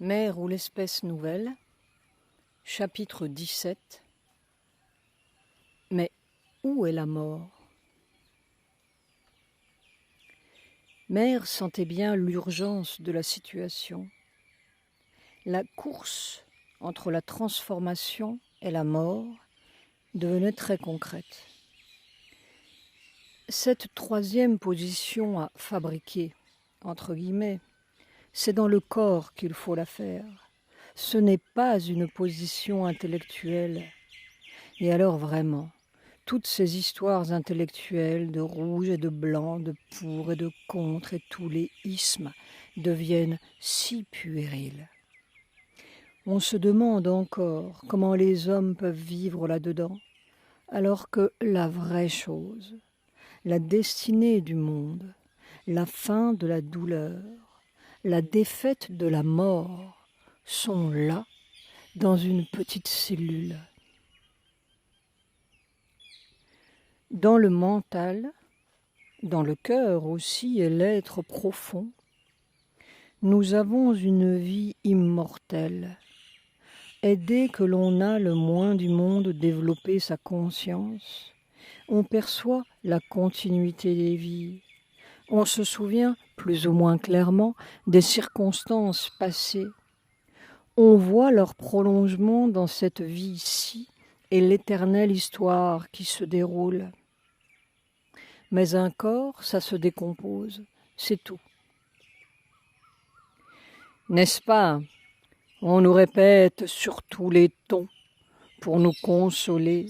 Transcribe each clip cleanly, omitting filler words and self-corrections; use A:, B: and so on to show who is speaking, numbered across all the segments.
A: Mère ou l'espèce nouvelle, chapitre 17. Mais où est la mort? Mère sentait bien l'urgence de la situation. La course entre la transformation et la mort devenait très concrète. Cette troisième position à fabriquer, entre guillemets, c'est dans le corps qu'il faut la faire. Ce n'est pas une position intellectuelle. Et alors vraiment, toutes ces histoires intellectuelles de rouge et de blanc, de pour et de contre et tous les ismes deviennent si puérils. On se demande encore comment les hommes peuvent vivre là-dedans, alors que la vraie chose, la destinée du monde, la fin de la douleur, la défaite de la mort sont là, dans une petite cellule. Dans le mental, dans le cœur aussi et l'être profond, nous avons une vie immortelle. Et dès que l'on a le moins du monde développé sa conscience, on perçoit la continuité des vies. On se souvient, plus ou moins clairement, des circonstances passées. On voit leur prolongement dans cette vie-ci et l'éternelle histoire qui se déroule. Mais un corps, ça se décompose, c'est tout. N'est-ce pas? On nous répète sur tous les tons, pour nous consoler,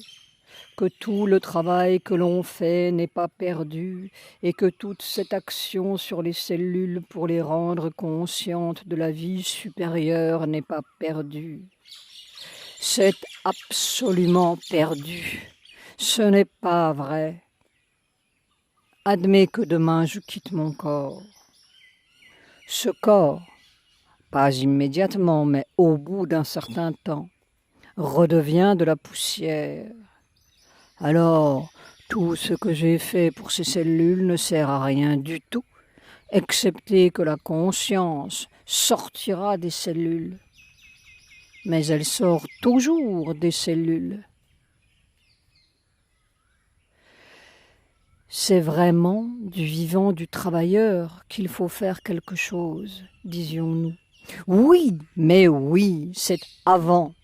A: que tout le travail que l'on fait n'est pas perdu et que toute cette action sur les cellules pour les rendre conscientes de la vie supérieure n'est pas perdue. C'est absolument perdu. Ce n'est pas vrai. Admets que demain je quitte mon corps. Ce corps, pas immédiatement, mais au bout d'un certain temps, redevient de la poussière. Alors, tout ce que j'ai fait pour ces cellules ne sert à rien du tout, excepté que la conscience sortira des cellules. Mais elle sort toujours des cellules. C'est vraiment du vivant du travailleur qu'il faut faire quelque chose, disions-nous. Oui, mais oui, c'est avant.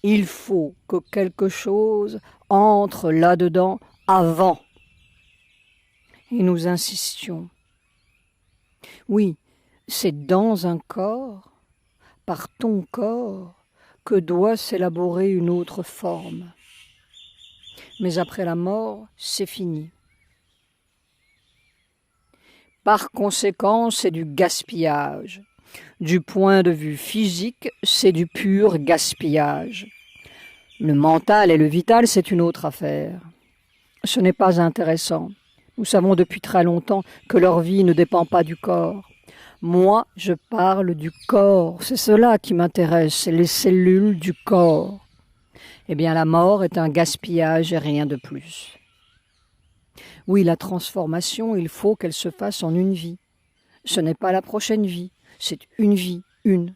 A: Il faut que quelque chose entre là-dedans avant. Et nous insistions. Oui, c'est dans un corps, par ton corps, que doit s'élaborer une autre forme. Mais après la mort, c'est fini. Par conséquent, c'est du gaspillage. Du point de vue physique, c'est du pur gaspillage. Le mental et le vital, c'est une autre affaire. Ce n'est pas intéressant. Nous savons depuis très longtemps que leur vie ne dépend pas du corps. Moi, je parle du corps. C'est cela qui m'intéresse, c'est les cellules du corps. Eh bien, la mort est un gaspillage et rien de plus. Oui, la transformation, il faut qu'elle se fasse en une vie. Ce n'est pas la prochaine vie, c'est une vie, une.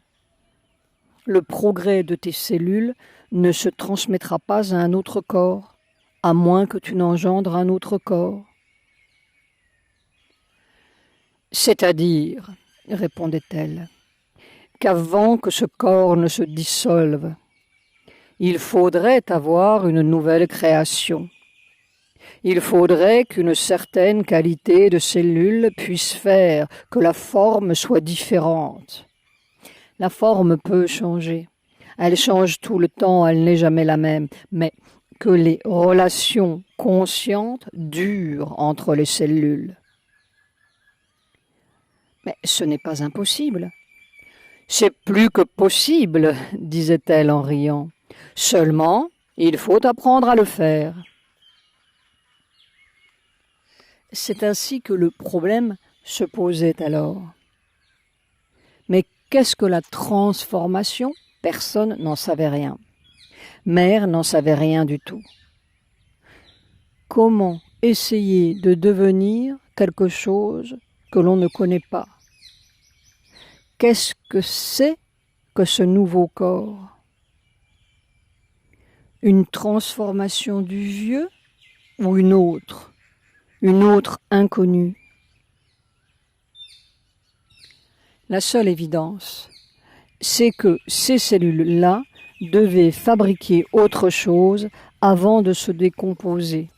A: Le progrès de tes cellules ne se transmettra pas à un autre corps, à moins que tu n'engendres un autre corps. C'est-à-dire, répondait-elle, qu'avant que ce corps ne se dissolve, il faudrait avoir une nouvelle création. Il faudrait qu'une certaine qualité de cellules puisse faire que la forme soit différente. La forme peut changer. Elle change tout le temps, elle n'est jamais la même. Mais que les relations conscientes durent entre les cellules. Mais ce n'est pas impossible. C'est plus que possible, disait-elle en riant. Seulement, il faut apprendre à le faire. C'est ainsi que le problème se posait alors. Mais qu'est-ce que la transformation? Personne n'en savait rien. Mère n'en savait rien du tout. Comment essayer de devenir quelque chose que l'on ne connaît pas? Qu'est-ce que c'est que ce nouveau corps? Une transformation du vieux ou une autre inconnue? La seule évidence, c'est que ces cellules-là devaient fabriquer autre chose avant de se décomposer,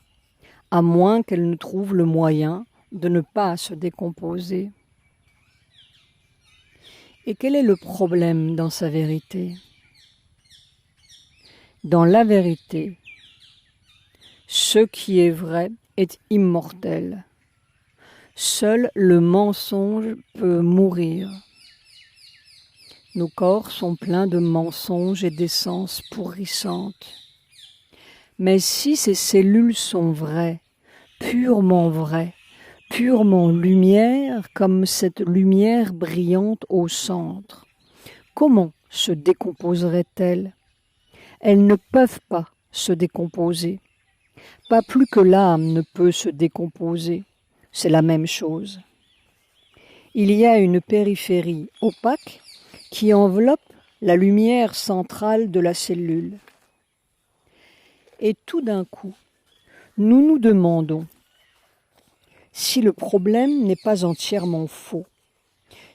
A: à moins qu'elles ne trouvent le moyen de ne pas se décomposer. Et quel est le problème dans sa vérité? Dans la vérité, ce qui est vrai est immortel. Seul le mensonge peut mourir. Nos corps sont pleins de mensonges et d'essences pourrissantes. Mais si ces cellules sont vraies, purement lumière, comme cette lumière brillante au centre, comment se décomposeraient-elles? Elles ne peuvent pas se décomposer. Pas plus que l'âme ne peut se décomposer. C'est la même chose. Il y a une périphérie opaque qui enveloppe la lumière centrale de la cellule. Et tout d'un coup, nous nous demandons si le problème n'est pas entièrement faux,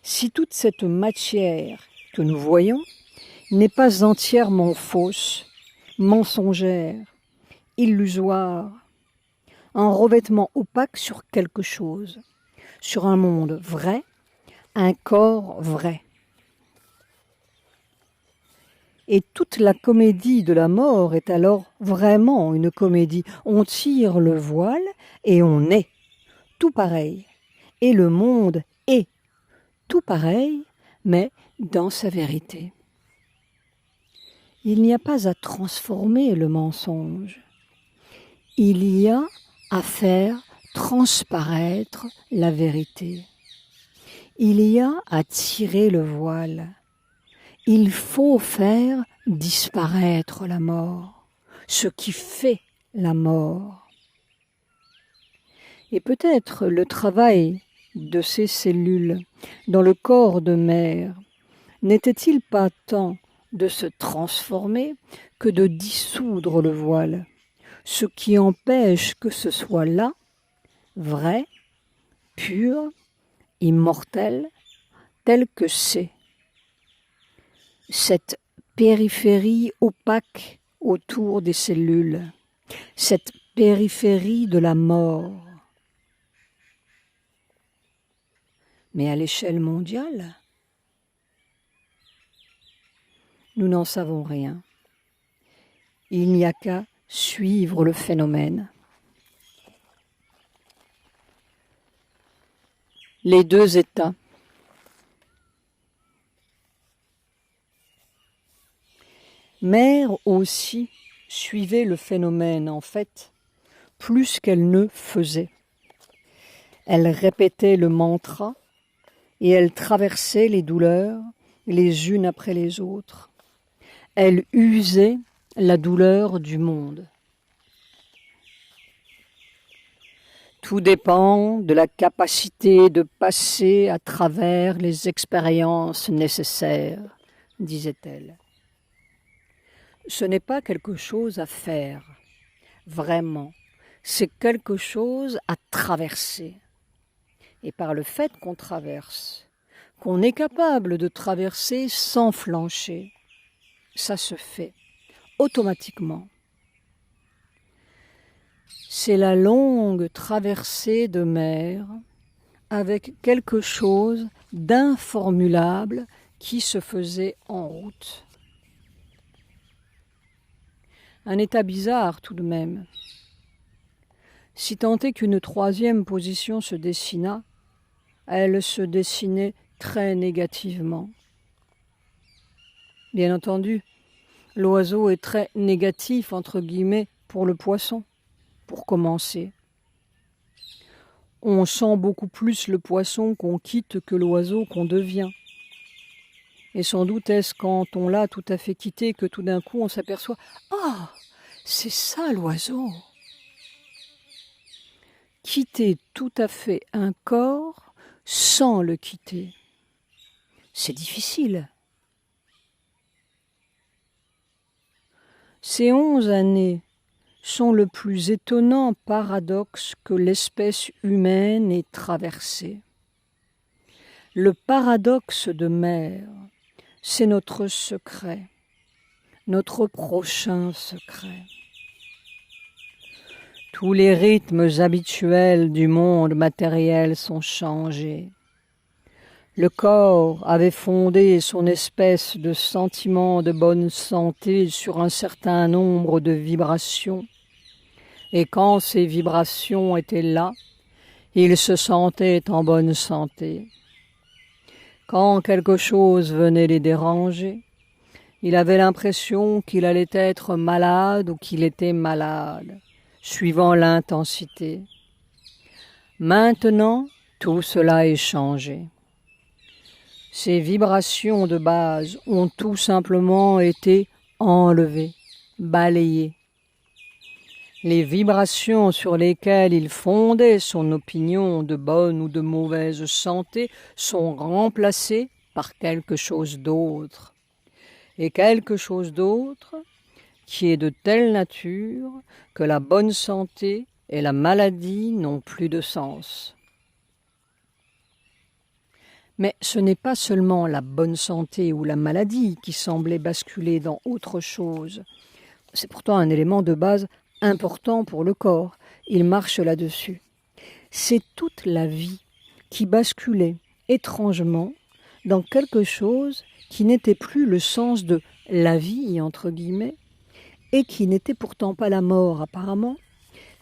A: si toute cette matière que nous voyons n'est pas entièrement fausse, mensongère, illusoire, un revêtement opaque sur quelque chose, sur un monde vrai, un corps vrai. Et toute la comédie de la mort est alors vraiment une comédie. On tire le voile et on est tout pareil. Et le monde est tout pareil, mais dans sa vérité. Il n'y a pas à transformer le mensonge. Il y a à faire transparaître la vérité. Il y a à tirer le voile. Il faut faire disparaître la mort, ce qui fait la mort. Et peut-être le travail de ces cellules dans le corps de mère n'était-il pas tant de se transformer que de dissoudre le voile, ce qui empêche que ce soit là, vrai, pur, immortel, tel que c'est. Cette périphérie opaque autour des cellules, cette périphérie de la mort. Mais à l'échelle mondiale, nous n'en savons rien. Il n'y a qu'à suivre le phénomène. Les deux états. Mère aussi suivait le phénomène, en fait, plus qu'elle ne faisait. Elle répétait le mantra et elle traversait les douleurs les unes après les autres. Elle usait la douleur du monde. Tout dépend de la capacité de passer à travers les expériences nécessaires, disait-elle. Ce n'est pas quelque chose à faire, vraiment. C'est quelque chose à traverser. Et par le fait qu'on traverse, qu'on est capable de traverser sans flancher, ça se fait automatiquement. C'est la longue traversée de mer avec quelque chose d'informulable qui se faisait en route. Un état bizarre tout de même. Si tant est qu'une troisième position se dessinât, elle se dessinait très négativement. Bien entendu, l'oiseau est très négatif, entre guillemets, pour le poisson, pour commencer. On sent beaucoup plus le poisson qu'on quitte que l'oiseau qu'on devient. Et sans doute est-ce quand on l'a tout à fait quitté que tout d'un coup on s'aperçoit « Ah, c'est ça l'oiseau !» Quitter tout à fait un corps sans le quitter, c'est difficile. Ces 11 années sont le plus étonnant paradoxe que l'espèce humaine ait traversé. Le paradoxe de mer, c'est notre secret, notre prochain secret. Tous les rythmes habituels du monde matériel sont changés. Le corps avait fondé son espèce de sentiment de bonne santé sur un certain nombre de vibrations, et quand ces vibrations étaient là, il se sentait en bonne santé. Quand quelque chose venait les déranger, il avait l'impression qu'il allait être malade ou qu'il était malade, suivant l'intensité. Maintenant, tout cela est changé. Ces vibrations de base ont tout simplement été enlevées, balayées. Les vibrations sur lesquelles il fondait son opinion de bonne ou de mauvaise santé sont remplacées par quelque chose d'autre. Et quelque chose d'autre qui est de telle nature que la bonne santé et la maladie n'ont plus de sens. Mais ce n'est pas seulement la bonne santé ou la maladie qui semblait basculer dans autre chose. C'est pourtant un élément de base important pour le corps. Il marche là-dessus. C'est toute la vie qui basculait étrangement dans quelque chose qui n'était plus le sens de la vie, entre guillemets, et qui n'était pourtant pas la mort apparemment,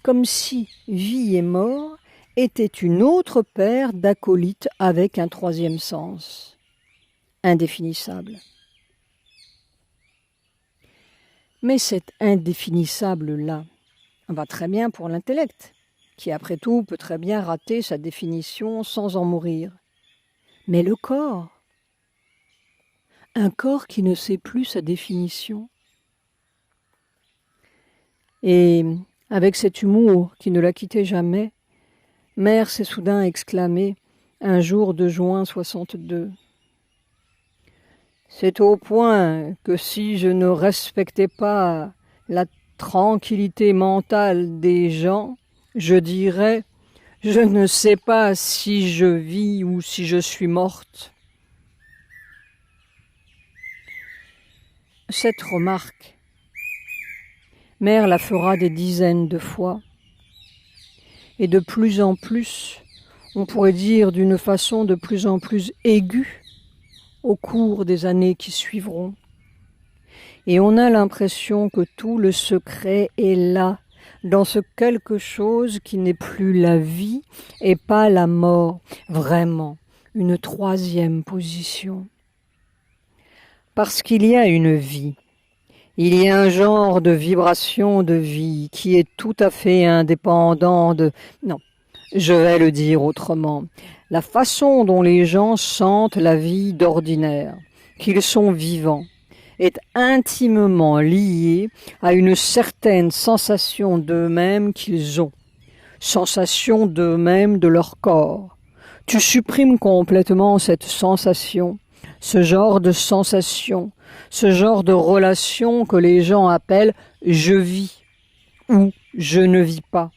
A: comme si vie et mort étaient une autre paire d'acolytes avec un troisième sens, indéfinissable. Mais cet indéfinissable-là va très bien pour l'intellect, qui après tout peut très bien rater sa définition sans en mourir. Mais le corps, un corps qui ne sait plus sa définition. Et avec cet humour qui ne la quittait jamais, Mère s'est soudain exclamée un jour de juin 62. C'est au point que si je ne respectais pas la tranquillité mentale des gens, je dirais « Je ne sais pas si je vis ou si je suis morte ». Cette remarque, Mère la fera des dizaines de fois, et de plus en plus, on pourrait dire d'une façon de plus en plus aiguë, au cours des années qui suivront. Et on a l'impression que tout le secret est là, dans ce quelque chose qui n'est plus la vie et pas la mort, vraiment, une troisième position. Parce qu'il y a une vie, il y a un genre de vibration de vie qui est tout à fait indépendant de... Non, je vais le dire autrement. La façon dont les gens sentent la vie d'ordinaire, qu'ils sont vivants, est intimement liée à une certaine sensation d'eux-mêmes qu'ils ont, sensation d'eux-mêmes de leur corps. Tu supprimes complètement cette sensation, ce genre de sensation, ce genre de relation que les gens appellent « je vis » ou « je ne vis pas ».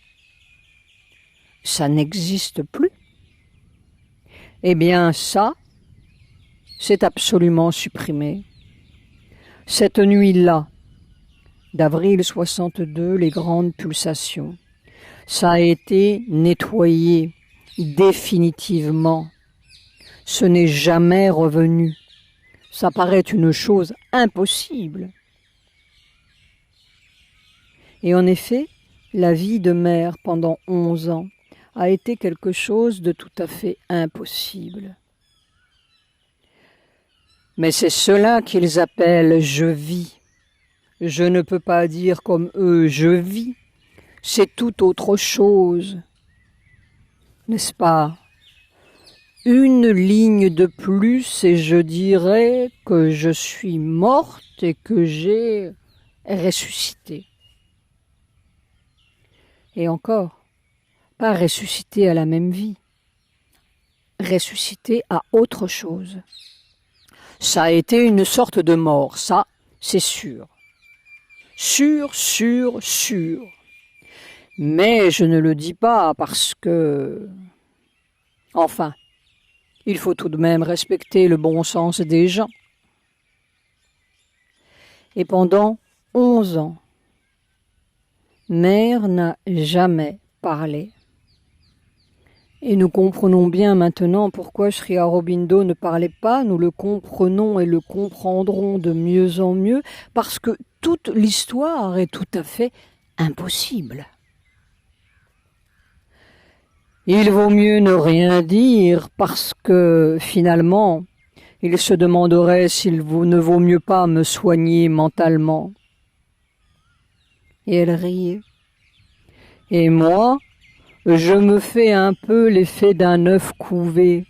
A: Ça n'existe plus. Eh bien ça, c'est absolument supprimé. Cette nuit-là, d'avril 62, les grandes pulsations, ça a été nettoyé définitivement. Ce n'est jamais revenu. Ça paraît une chose impossible. Et en effet, la vie de Mère pendant 11 ans a été quelque chose de tout à fait impossible. Mais c'est cela qu'ils appellent « je vis ». Je ne peux pas dire comme eux « je vis ». C'est tout autre chose. N'est-ce pas ? Une ligne de plus et je dirais que je suis morte et que j'ai ressuscité. Et encore, pas ressuscité à la même vie, ressuscité à autre chose. Ça a été une sorte de mort, ça, c'est sûr. sûr, sûr, sûr. Mais je ne le dis pas parce que... Enfin, il faut tout de même respecter le bon sens des gens. Et pendant 11 ans, Mère n'a jamais parlé. Et nous comprenons bien maintenant pourquoi Sri Aurobindo ne parlait pas, nous le comprenons et le comprendrons de mieux en mieux, parce que toute l'histoire est tout à fait impossible. Il vaut mieux ne rien dire parce que finalement, il se demanderait s'il ne vaut mieux pas me soigner mentalement. Et elle riait. Et moi, je me fais un peu l'effet d'un œuf couvé,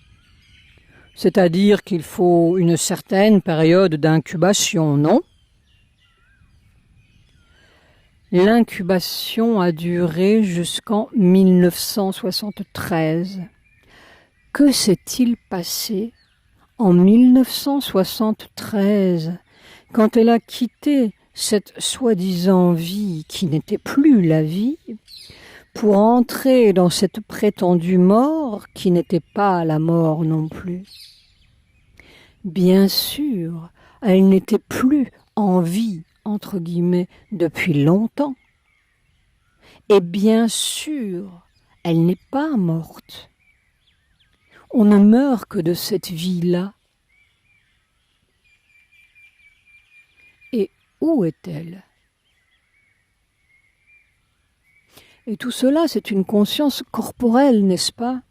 A: c'est-à-dire qu'il faut une certaine période d'incubation, non ? L'incubation a duré jusqu'en 1973. Que s'est-il passé en 1973, quand elle a quitté cette soi-disant vie qui n'était plus la vie, pour entrer dans cette prétendue mort qui n'était pas la mort non plus? Bien sûr, elle n'était plus en vie, entre guillemets, depuis longtemps. Et bien sûr, elle n'est pas morte. On ne meurt que de cette vie-là. Et où est-elle ? Et tout cela, c'est une conscience corporelle, n'est-ce pas ?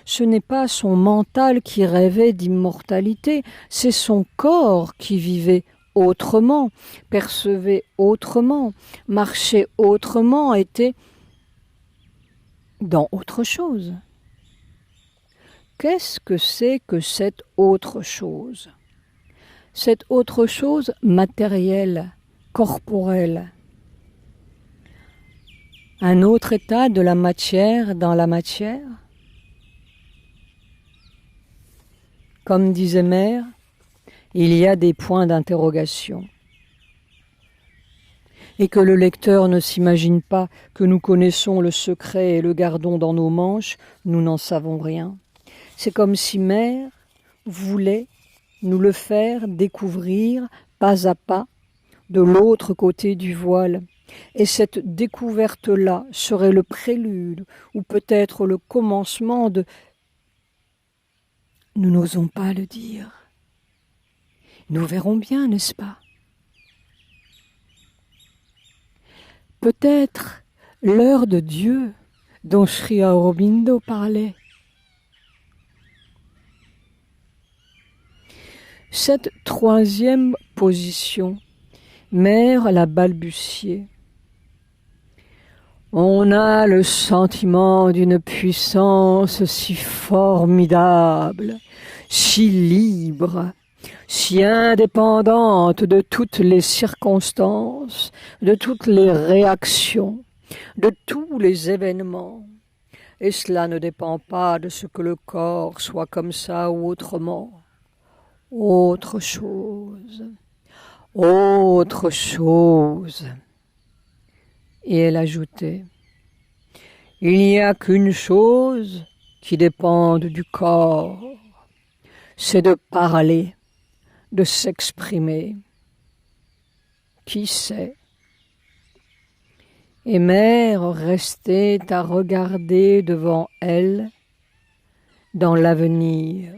A: Ce n'est pas son mental qui rêvait d'immortalité, c'est son corps qui vivait autrement, percevait autrement, marchait autrement, était dans autre chose. Qu'est-ce que c'est que cette autre chose ? Cette autre chose matérielle, corporelle. Un autre état de la matière dans la matière ? Comme disait Mère, il y a des points d'interrogation. Et que le lecteur ne s'imagine pas que nous connaissons le secret et le gardons dans nos manches, nous n'en savons rien. C'est comme si Mère voulait nous le faire découvrir pas à pas de l'autre côté du voile. Et cette découverte-là serait le prélude ou peut-être le commencement de... Nous n'osons pas le dire. Nous verrons bien, n'est-ce pas ? Peut-être l'heure de Dieu dont Sri Aurobindo parlait. Cette troisième position, Mère l'a balbutiée. On a le sentiment d'une puissance si formidable, si libre, si indépendante de toutes les circonstances, de toutes les réactions, de tous les événements. Et cela ne dépend pas de ce que le corps soit comme ça ou autrement. Autre chose, autre chose. Et elle ajoutait, il n'y a qu'une chose qui dépende du corps, c'est de parler, de s'exprimer. Qui sait ? Et Mère restait à regarder devant elle, dans l'avenir.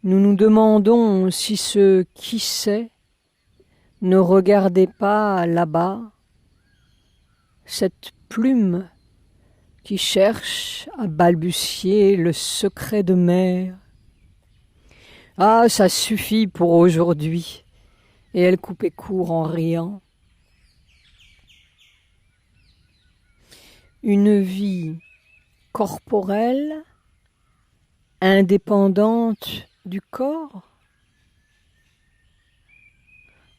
A: Nous nous demandons si ce qui sait ne regardait pas là-bas cette plume qui cherche à balbutier le secret de Mère. Ah, ça suffit pour aujourd'hui. Et elle coupait court en riant. Une vie corporelle, indépendante du corps.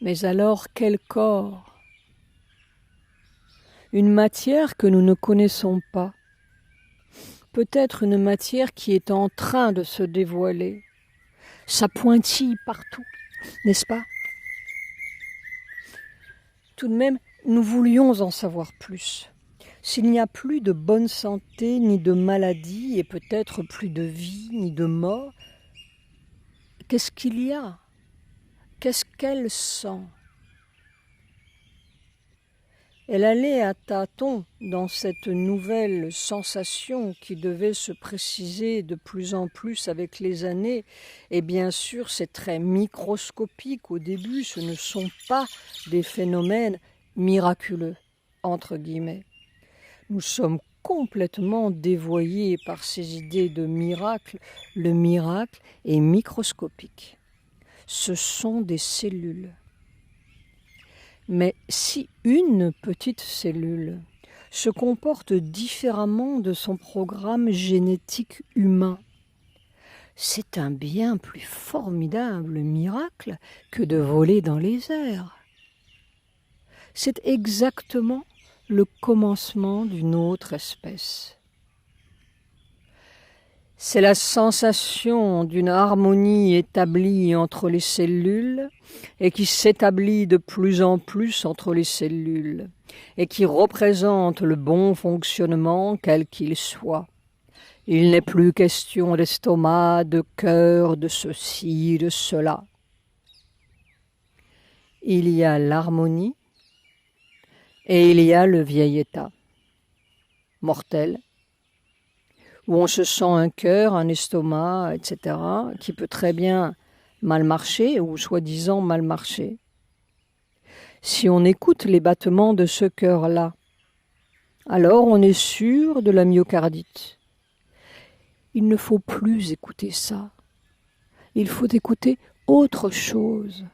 A: Mais alors quel corps ? Une matière que nous ne connaissons pas. Peut-être une matière qui est en train de se dévoiler. Ça pointille partout, n'est-ce pas ? Tout de même, nous voulions en savoir plus. S'il n'y a plus de bonne santé, ni de maladie, et peut-être plus de vie, ni de mort, qu'est-ce qu'il y a? Qu'est-ce qu'elle sent? Elle allait à tâtons dans cette nouvelle sensation qui devait se préciser de plus en plus avec les années. Et bien sûr, c'est très microscopique au début, ce ne sont pas des phénomènes miraculeux, entre guillemets. Nous sommes complètement dévoyés par ces idées de miracle. Le miracle est microscopique. Ce sont des cellules. Mais si une petite cellule se comporte différemment de son programme génétique humain, c'est un bien plus formidable miracle que de voler dans les airs. C'est exactement le commencement d'une autre espèce. C'est la sensation d'une harmonie établie entre les cellules et qui s'établit de plus en plus entre les cellules et qui représente le bon fonctionnement quel qu'il soit. Il n'est plus question d'estomac, de cœur, de ceci, de cela. Il y a l'harmonie et il y a le vieil état, mortel, où on se sent un cœur, un estomac, etc., qui peut très bien mal marcher ou soi-disant mal marcher. Si on écoute les battements de ce cœur-là, alors on est sûr de la myocardite. Il ne faut plus écouter ça. Il faut écouter autre chose.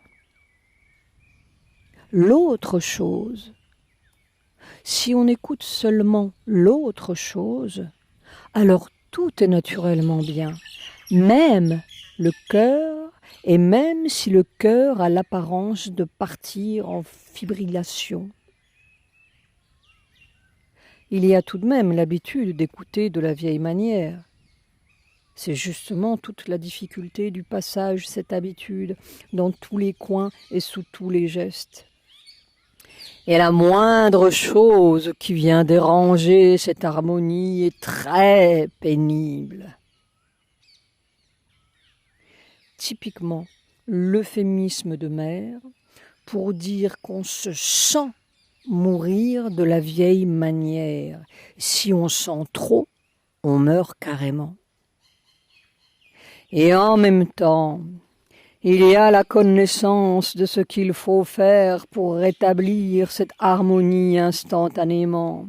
A: L'autre chose. Si on écoute seulement l'autre chose, alors tout est naturellement bien, même le cœur, et même si le cœur a l'apparence de partir en fibrillation. Il y a tout de même l'habitude d'écouter de la vieille manière. C'est justement toute la difficulté du passage, cette habitude, dans tous les coins et sous tous les gestes. Et la moindre chose qui vient déranger cette harmonie est très pénible. Typiquement, l'euphémisme de mère pour dire qu'on se sent mourir de la vieille manière. Si on sent trop, on meurt carrément. Et en même temps, il y a la connaissance de ce qu'il faut faire pour rétablir cette harmonie instantanément.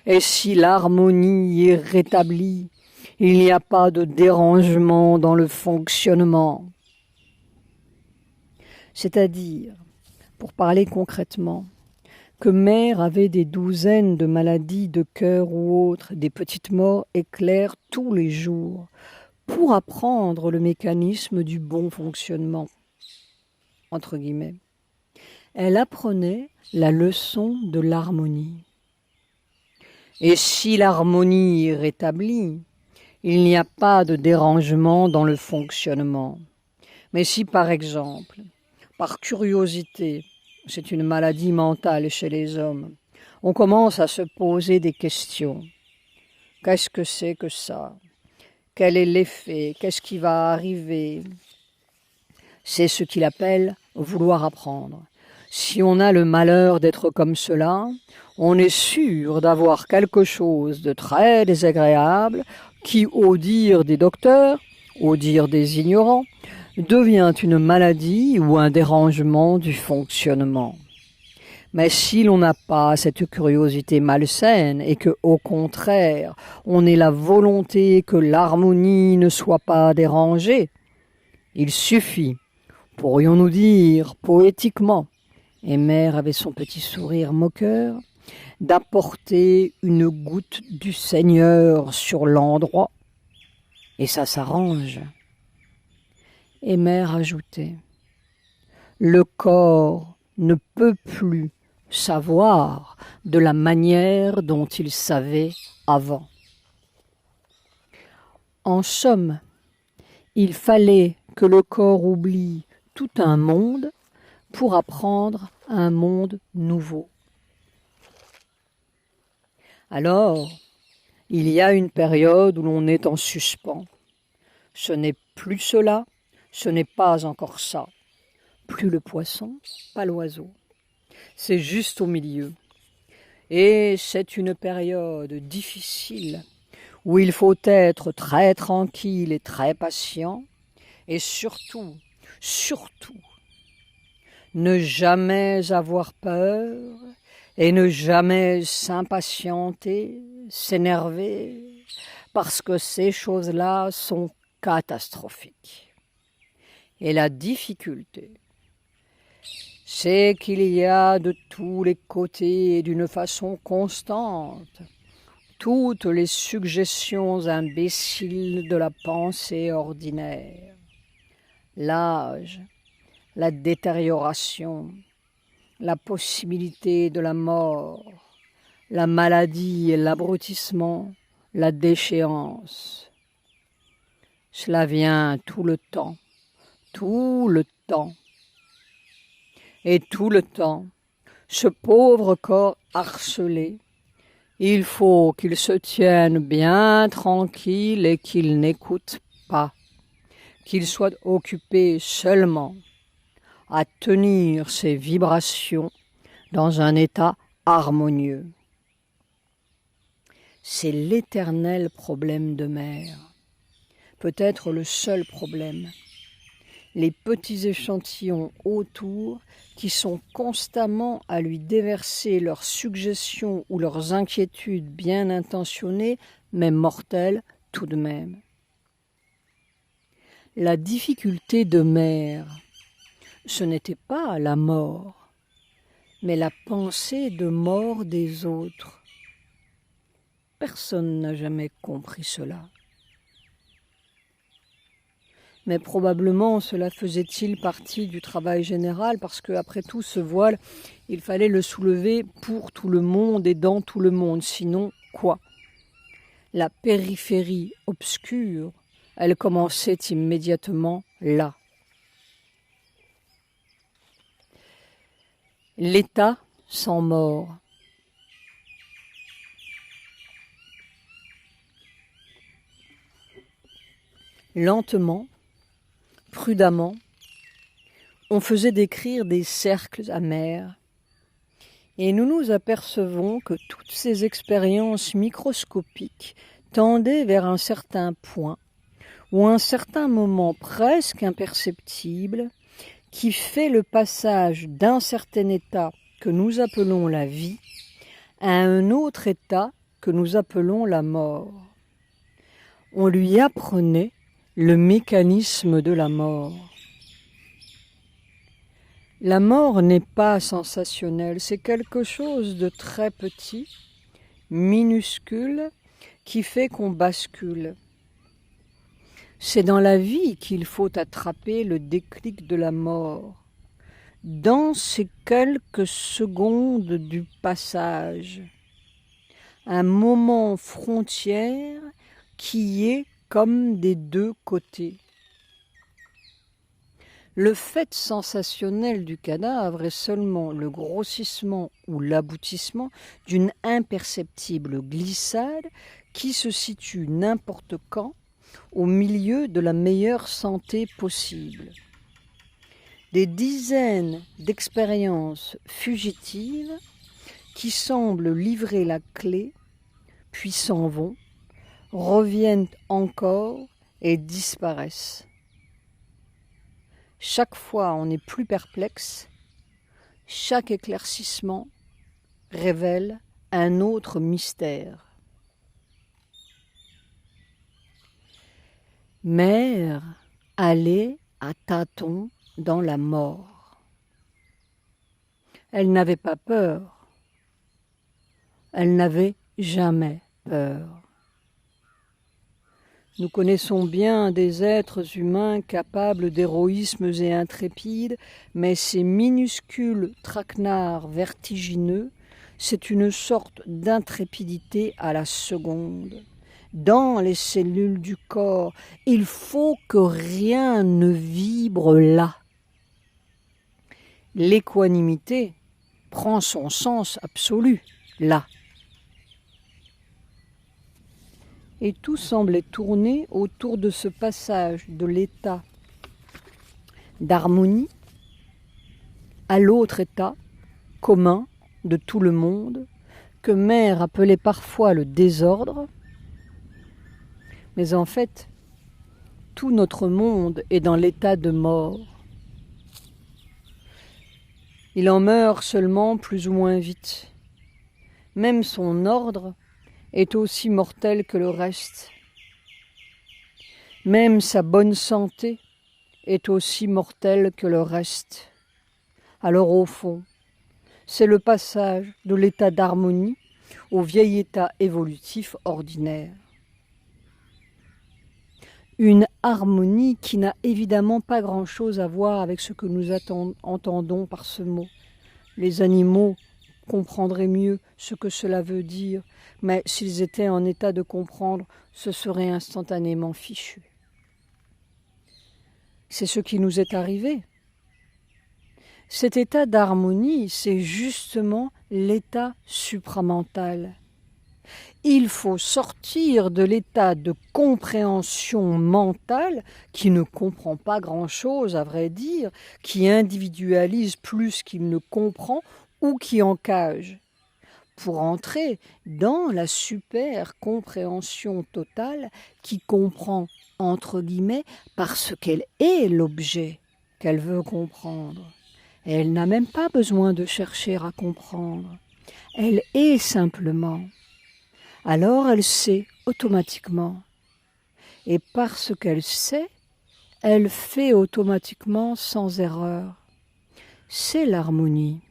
A: Et si l'harmonie est rétablie, il n'y a pas de dérangement dans le fonctionnement. C'est-à-dire, pour parler concrètement, que mère avait des douzaines de maladies de cœur ou autres, des petites morts éclairs tous les jours, pour apprendre le mécanisme du bon fonctionnement, entre guillemets. Elle apprenait la leçon de l'harmonie. Et si l'harmonie est rétablie, il n'y a pas de dérangement dans le fonctionnement. Mais si, par exemple, par curiosité, c'est une maladie mentale chez les hommes, on commence à se poser des questions. Qu'est-ce que c'est que ça ? Quel est l'effet? Qu'est-ce qui va arriver? C'est ce qu'il appelle vouloir apprendre. Si on a le malheur d'être comme cela, on est sûr d'avoir quelque chose de très désagréable qui, au dire des docteurs, au dire des ignorants, devient une maladie ou un dérangement du fonctionnement. Mais si l'on n'a pas cette curiosité malsaine et que, au contraire, on ait la volonté que l'harmonie ne soit pas dérangée, il suffit, pourrions-nous dire poétiquement, et mère avait son petit sourire moqueur, d'apporter une goutte du Seigneur sur l'endroit, et ça s'arrange. Et mère ajoutait, le corps ne peut plus savoir de la manière dont il savait avant. En somme, il fallait que le corps oublie tout un monde pour apprendre un monde nouveau. Alors, il y a une période où l'on est en suspens. Ce n'est plus cela, ce n'est pas encore ça. Plus le poisson, pas l'oiseau. C'est juste au milieu. Et c'est une période difficile où il faut être très tranquille et très patient et surtout, ne jamais avoir peur et ne jamais s'impatienter, s'énerver, parce que ces choses-là sont catastrophiques. Et la difficulté, c'est qu'il y a de tous les côtés et d'une façon constante toutes les suggestions imbéciles de la pensée ordinaire. L'âge, la détérioration, la possibilité de la mort, la maladie et l'abrutissement, la déchéance. Cela vient tout le temps. Et tout le temps, ce pauvre corps harcelé, il faut qu'il se tienne bien tranquille et qu'il n'écoute pas, qu'il soit occupé seulement à tenir ses vibrations dans un état harmonieux. C'est l'éternel problème de mer, peut-être le seul problème. Les petits échantillons autour qui sont constamment à lui déverser leurs suggestions ou leurs inquiétudes bien intentionnées, mais mortelles tout de même. La difficulté de mer, ce n'était pas la mort, mais la pensée de mort des autres. Personne n'a jamais compris cela. Mais probablement cela faisait-il partie du travail général, parce qu'après tout, ce voile, il fallait le soulever pour tout le monde et dans tout le monde. Sinon, quoi? La périphérie obscure, elle commençait immédiatement là. L'état sans mort. Lentement, prudemment, on faisait décrire des cercles amers, et nous nous apercevons que toutes ces expériences microscopiques tendaient vers un certain point, ou un certain moment presque imperceptible, qui fait le passage d'un certain état que nous appelons la vie à un autre état que nous appelons la mort. On lui apprenait le mécanisme de la mort. La mort n'est pas sensationnelle, c'est quelque chose de très petit, minuscule, qui fait qu'on bascule. C'est dans la vie qu'il faut attraper le déclic de la mort, dans ces quelques secondes du passage, un moment frontière qui est comme des deux côtés. Le fait sensationnel du cadavre est seulement le grossissement ou l'aboutissement d'une imperceptible glissade qui se situe n'importe quand au milieu de la meilleure santé possible. Des dizaines d'expériences fugitives qui semblent livrer la clé, puis s'en vont, reviennent encore et disparaissent. Chaque fois, on est plus perplexe. Chaque éclaircissement révèle un autre mystère. Mère allait à tâtons dans la mort. Elle n'avait pas peur. Elle n'avait jamais peur. Nous connaissons bien des êtres humains capables d'héroïsmes et intrépides, mais ces minuscules traquenards vertigineux, c'est une sorte d'intrépidité à la seconde. Dans les cellules du corps, il faut que rien ne vibre là. L'équanimité prend son sens absolu, là. Et tout semblait tourner autour de ce passage de l'état d'harmonie à l'autre état commun de tout le monde, que Mère appelait parfois le désordre. Mais en fait, tout notre monde est dans l'état de mort. Il en meurt seulement plus ou moins vite. Même son ordre est aussi mortel que le reste. Même sa bonne santé est aussi mortelle que le reste. Alors au fond, c'est le passage de l'état d'harmonie au vieil état évolutif ordinaire. Une harmonie qui n'a évidemment pas grand-chose à voir avec ce que nous entendons par ce mot. Les animaux comprendraient mieux ce que cela veut dire, mais s'ils étaient en état de comprendre, ce serait instantanément fichu. C'est ce qui nous est arrivé. Cet état d'harmonie, c'est justement l'état supramental. Il faut sortir de l'état de compréhension mentale qui ne comprend pas grand-chose, à vrai dire, qui individualise plus qu'il ne comprend ou qui encage, pour entrer dans la super compréhension totale qui comprend, entre guillemets, parce qu'elle est l'objet qu'elle veut comprendre. Elle n'a même pas besoin de chercher à comprendre. Elle est simplement. Alors elle sait automatiquement. Et parce qu'elle sait, elle fait automatiquement sans erreur. C'est l'harmonie.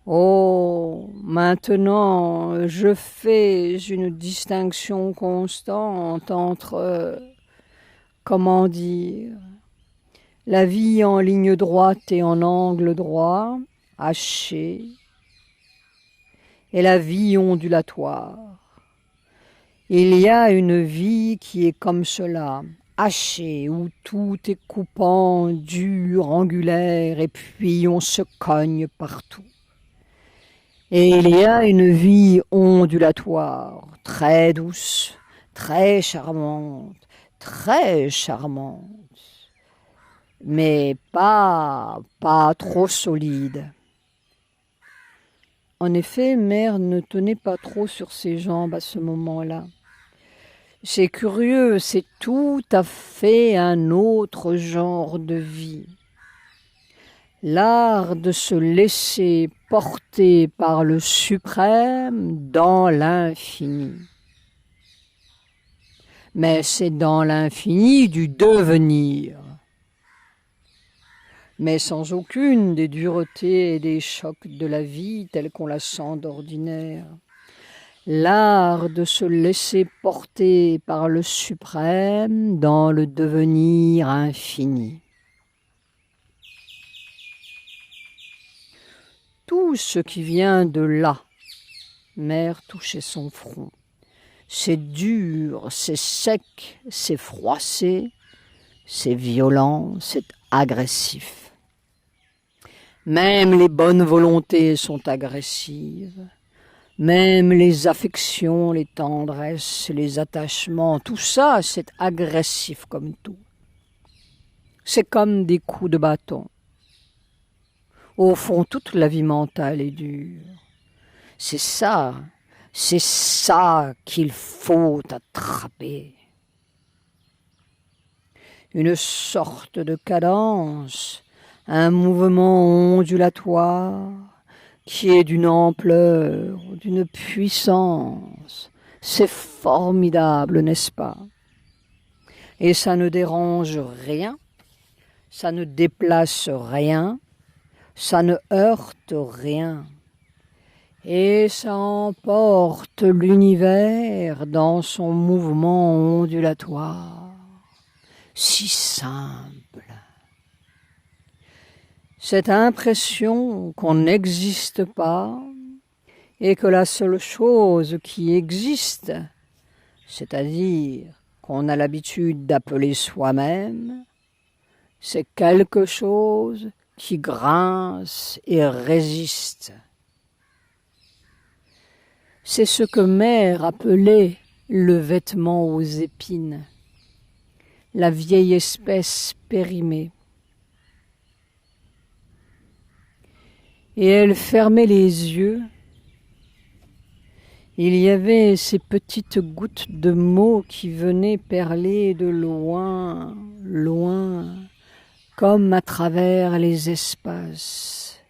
A: Oh, maintenant, je fais une distinction constante entre, comment dire, la vie en ligne droite et en angle droit, hachée, et la vie ondulatoire. Il y a une vie qui est comme cela, hachée, où tout est coupant, dur, angulaire, et puis on se cogne partout. Et il y a une vie ondulatoire, très douce, très charmante, mais pas trop solide. En effet, Mère ne tenait pas trop sur ses jambes à ce moment-là. C'est curieux, c'est tout à fait un autre genre de vie. L'art de se laisser porter par le suprême dans l'infini. Mais c'est dans l'infini du devenir. Mais sans aucune des duretés et des chocs de la vie telle qu'on la sent d'ordinaire. L'art de se laisser porter par le suprême dans le devenir infini. Tout ce qui vient de là, Mère touchait son front. C'est dur, c'est sec, c'est froissé, c'est violent, c'est agressif. Même les bonnes volontés sont agressives. Même les affections, les tendresses, les attachements, tout ça, c'est agressif comme tout. C'est comme des coups de bâton. Au fond, toute la vie mentale est dure. C'est ça qu'il faut attraper. Une sorte de cadence, un mouvement ondulatoire qui est d'une ampleur, d'une puissance. C'est formidable, n'est-ce pas? Et ça ne dérange rien, ça ne déplace rien, ça ne heurte rien. Et ça emporte l'univers dans son mouvement ondulatoire. Si simple. Cette impression qu'on n'existe pas et que la seule chose qui existe, c'est-à-dire qu'on a l'habitude d'appeler soi-même, c'est quelque chose qui grince et résiste. C'est ce que Mère appelait le vêtement aux épines, la vieille espèce périmée. Et elle fermait les yeux. Il y avait ces petites gouttes de mots qui venaient perler de loin, loin, comme à travers les espaces.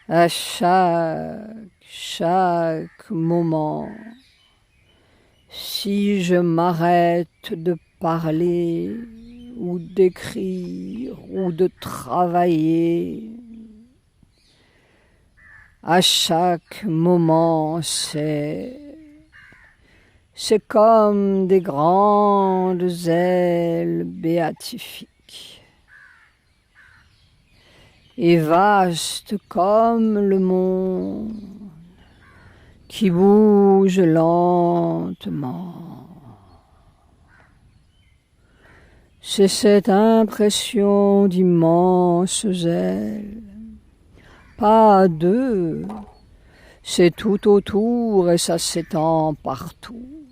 A: À chaque moment, si je m'arrête de parler ou d'écrire ou de travailler, à chaque moment, c'est comme des grandes ailes béatifiques et vastes comme le monde qui bouge lentement. C'est cette impression d'immenses ailes. Pas deux, c'est tout autour et ça s'étend partout.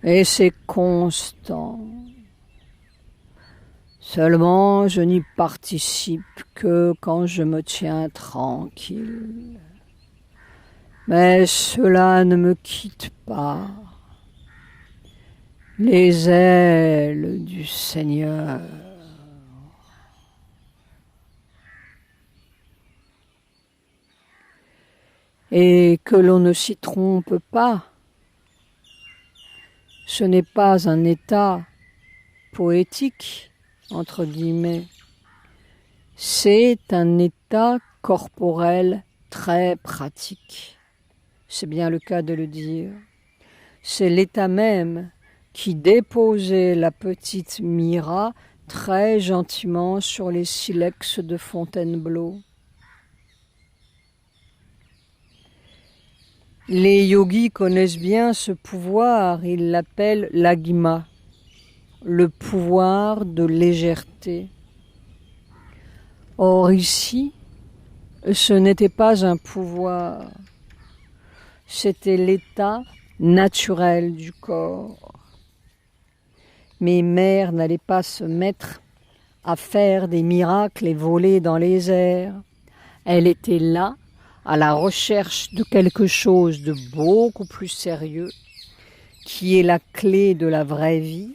A: Et c'est constant. Seulement, je n'y participe que quand je me tiens tranquille. Mais cela ne me quitte pas. Les ailes du Seigneur. Et que l'on ne s'y trompe pas. Ce n'est pas un état poétique, entre guillemets. C'est un état corporel très pratique. C'est bien le cas de le dire. C'est l'état même qui déposait la petite Mira très gentiment sur les silex de Fontainebleau. Les yogis connaissent bien ce pouvoir, ils l'appellent l'agima, le pouvoir de légèreté. Or ici, ce n'était pas un pouvoir, c'était l'état naturel du corps. Mais Mère n'allait pas se mettre à faire des miracles et voler dans les airs. Elle était là, à la recherche de quelque chose de beaucoup plus sérieux, qui est la clé de la vraie vie,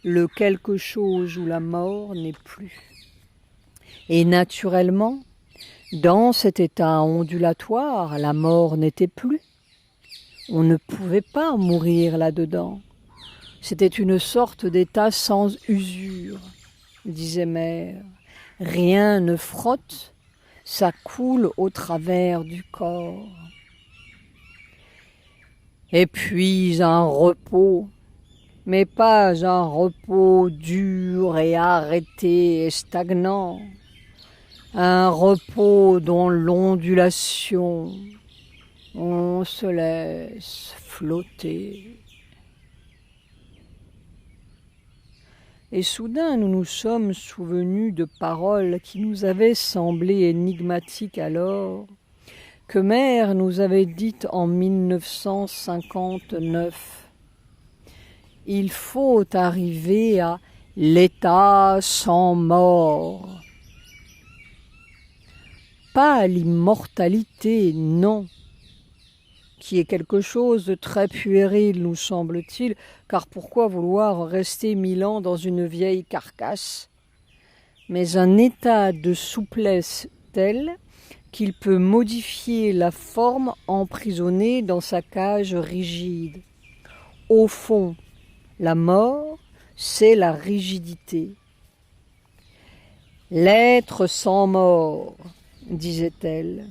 A: le quelque chose où la mort n'est plus. Et naturellement, dans cet état ondulatoire, la mort n'était plus. On ne pouvait pas mourir là-dedans. C'était une sorte d'état sans usure, disait Mère. Rien ne frotte, ça coule au travers du corps. Et puis un repos, mais pas un repos dur et arrêté et stagnant, un repos dont l'ondulation, on se laisse flotter. Et soudain, nous nous sommes souvenus de paroles qui nous avaient semblé énigmatiques alors, que Mère nous avait dites en 1959. Il faut arriver à l'état sans mort. Pas l'immortalité, non, qui est quelque chose de très puéril, nous semble-t-il, car pourquoi vouloir rester 1000 ans dans une vieille carcasse? Mais un état de souplesse tel qu'il peut modifier la forme emprisonnée dans sa cage rigide. Au fond, la mort, c'est la rigidité. L'être sans mort, disait-elle,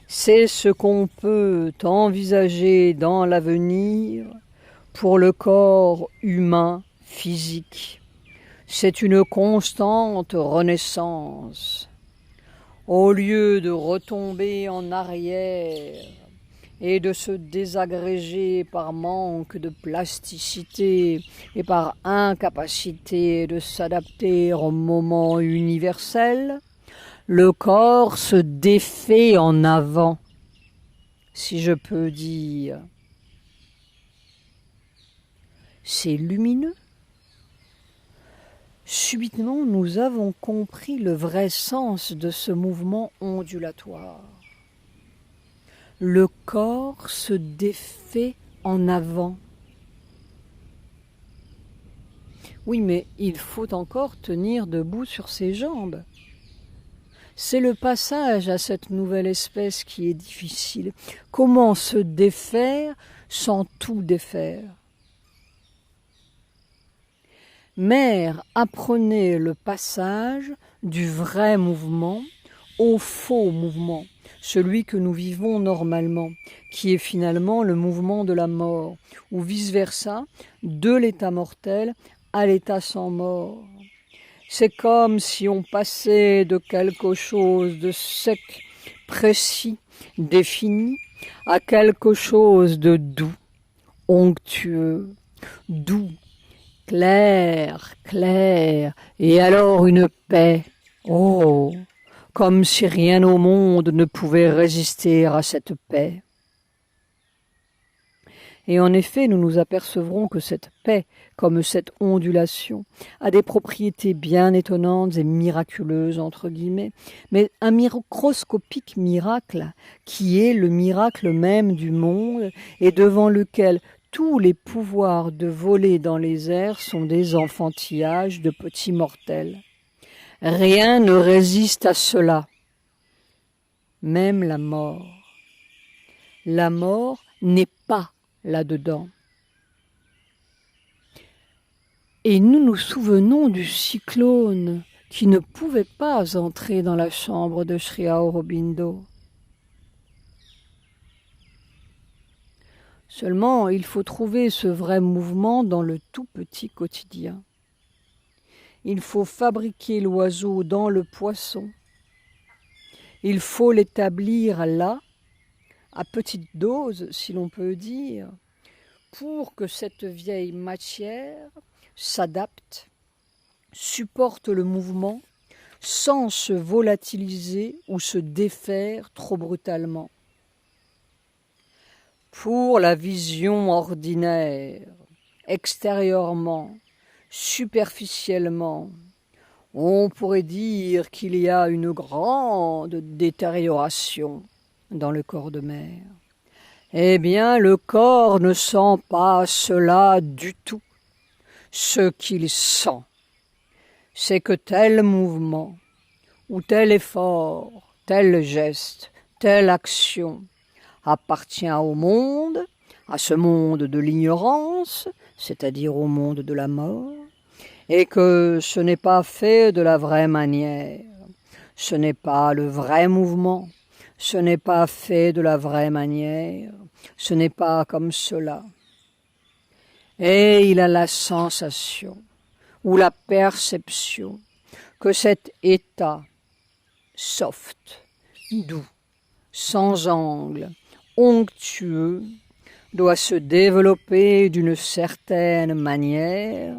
A: c'est ce qu'on peut envisager dans l'avenir pour le corps humain physique. C'est une constante renaissance. Au lieu de retomber en arrière et de se désagréger par manque de plasticité et par incapacité de s'adapter au moment universel, le corps se défait en avant, si je peux dire. C'est lumineux. Subitement, nous avons compris le vrai sens de ce mouvement ondulatoire. Le corps se défait en avant. Oui, mais il faut encore tenir debout sur ses jambes. C'est le passage à cette nouvelle espèce qui est difficile. Comment se défaire sans tout défaire ? Mère, apprenez le passage du vrai mouvement au faux mouvement, celui que nous vivons normalement, qui est finalement le mouvement de la mort, ou vice-versa, de l'état mortel à l'état sans mort. C'est comme si on passait de quelque chose de sec, précis, défini, à quelque chose de doux, onctueux, doux, clair, clair, et alors une paix. Oh, comme si rien au monde ne pouvait résister à cette paix. Et en effet, nous nous apercevrons que cette paix, comme cette ondulation, a des propriétés bien étonnantes et miraculeuses, entre guillemets, mais un microscopique miracle, qui est le miracle même du monde, et devant lequel tous les pouvoirs de voler dans les airs sont des enfantillages de petits mortels. Rien ne résiste à cela, même la mort. La mort n'est pas là-dedans. Et nous nous souvenons du cyclone qui ne pouvait pas entrer dans la chambre de Sri Aurobindo. Seulement, il faut trouver ce vrai mouvement dans le tout petit quotidien. Il faut fabriquer l'oiseau dans le poisson. Il faut l'établir là, à petite dose, si l'on peut dire, pour que cette vieille matière s'adapte, supporte le mouvement, sans se volatiliser ou se défaire trop brutalement. Pour la vision ordinaire, extérieurement, superficiellement, on pourrait dire qu'il y a une grande détérioration dans le corps de mère. Eh bien, le corps ne sent pas cela du tout. Ce qu'il sent, c'est que tel mouvement, ou tel effort, tel geste, telle action appartient au monde, à ce monde de l'ignorance, c'est-à-dire au monde de la mort, et que ce n'est pas fait de la vraie manière, ce n'est pas le vrai mouvement, ce n'est pas fait de la vraie manière, ce n'est pas comme cela. Et il a la sensation ou la perception que cet état soft, doux, sans angle, onctueux, doit se développer d'une certaine manière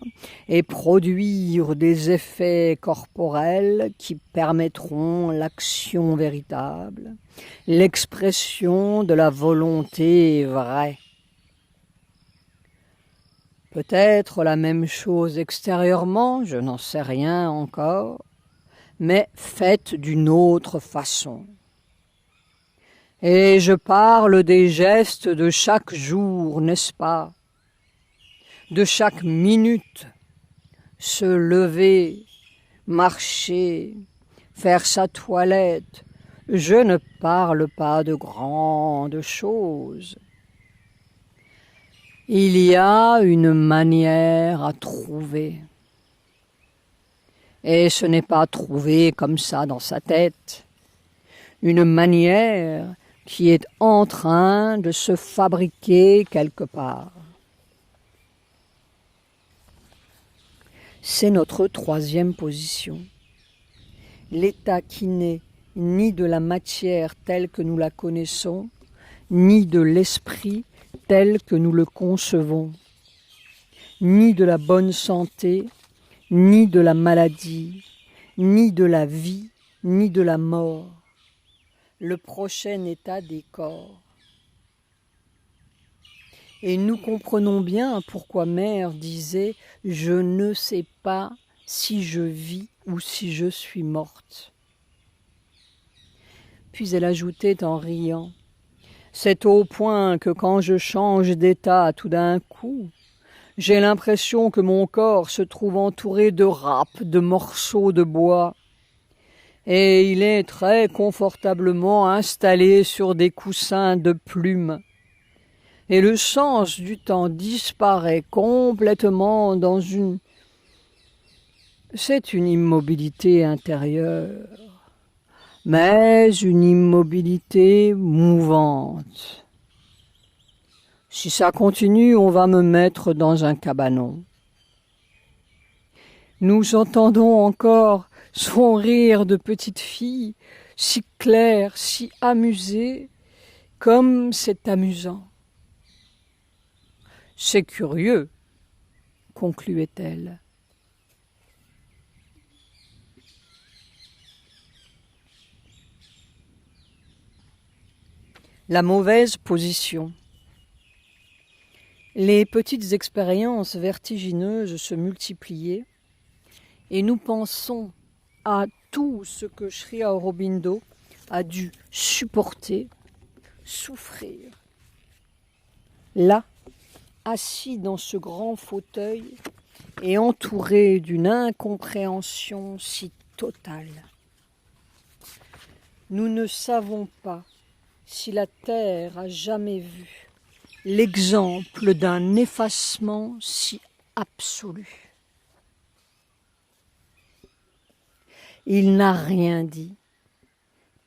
A: et produire des effets corporels qui permettront l'action véritable, l'expression de la volonté vraie. Peut-être la même chose extérieurement, je n'en sais rien encore, mais faite d'une autre façon. Et je parle des gestes de chaque jour, n'est-ce pas? De chaque minute, se lever, marcher, faire sa toilette. Je ne parle pas de grandes choses. Il y a une manière à trouver. Et ce n'est pas trouvé comme ça dans sa tête. Une manière qui est en train de se fabriquer quelque part. C'est notre troisième position. L'état qui n'est ni de la matière telle que nous la connaissons, ni de l'esprit tel que nous le concevons, ni de la bonne santé, ni de la maladie, ni de la vie, ni de la mort, le prochain état des corps. Et nous comprenons bien pourquoi Mère disait « Je ne sais pas si je vis ou si je suis morte ». Puis elle ajoutait en riant « C'est au point que quand je change d'état tout d'un coup, j'ai l'impression que mon corps se trouve entouré de râpes, de morceaux de bois, et il est très confortablement installé sur des coussins de plumes. Et le sens du temps disparaît complètement dans une... C'est une immobilité intérieure, mais une immobilité mouvante. Si ça continue, on va me mettre dans un cabanon. » Nous entendons encore son rire de petite fille, si clair, si amusé, comme c'est amusant. « C'est curieux, » concluait-elle. La mauvaise position. Les petites expériences vertigineuses se multipliaient et nous pensons à tout ce que Sri Aurobindo a dû supporter, souffrir. Là, assis dans ce grand fauteuil et entouré d'une incompréhension si totale. Nous ne savons pas si la Terre a jamais vu l'exemple d'un effacement si absolu. Il n'a rien dit,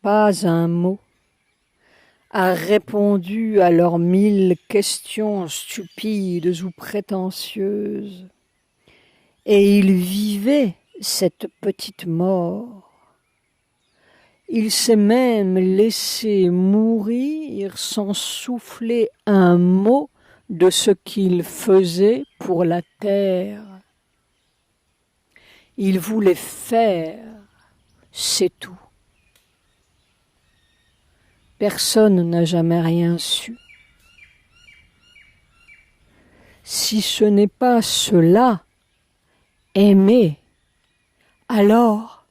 A: pas un mot, a répondu à leurs 1000 questions stupides ou prétentieuses, et il vivait cette petite mort. Il s'est même laissé mourir sans souffler un mot de ce qu'il faisait pour la terre. Il voulait faire, c'est tout. Personne n'a jamais rien su. Si ce n'est pas cela, aimer, alors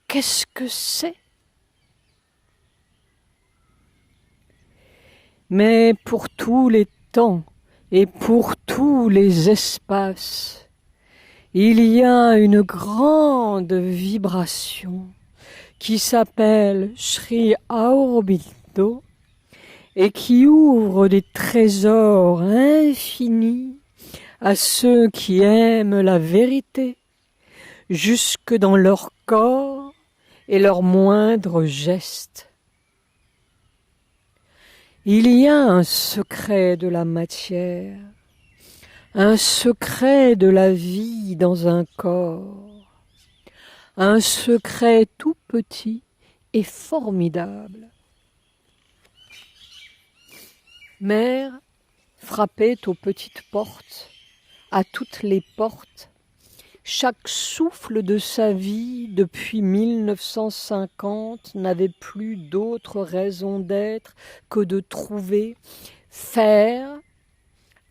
A: qu'est-ce que c'est ? Mais pour tous les temps et pour tous les espaces, il y a une grande vibration qui s'appelle Sri Aurobindo et qui ouvre des trésors infinis à ceux qui aiment la vérité, jusque dans leur corps et leurs moindres gestes. Il y a un secret de la matière, un secret de la vie dans un corps, un secret tout petit et formidable. Mère frappait aux petites portes, à toutes les portes. Chaque souffle de sa vie depuis 1950 n'avait plus d'autre raison d'être que de trouver, faire,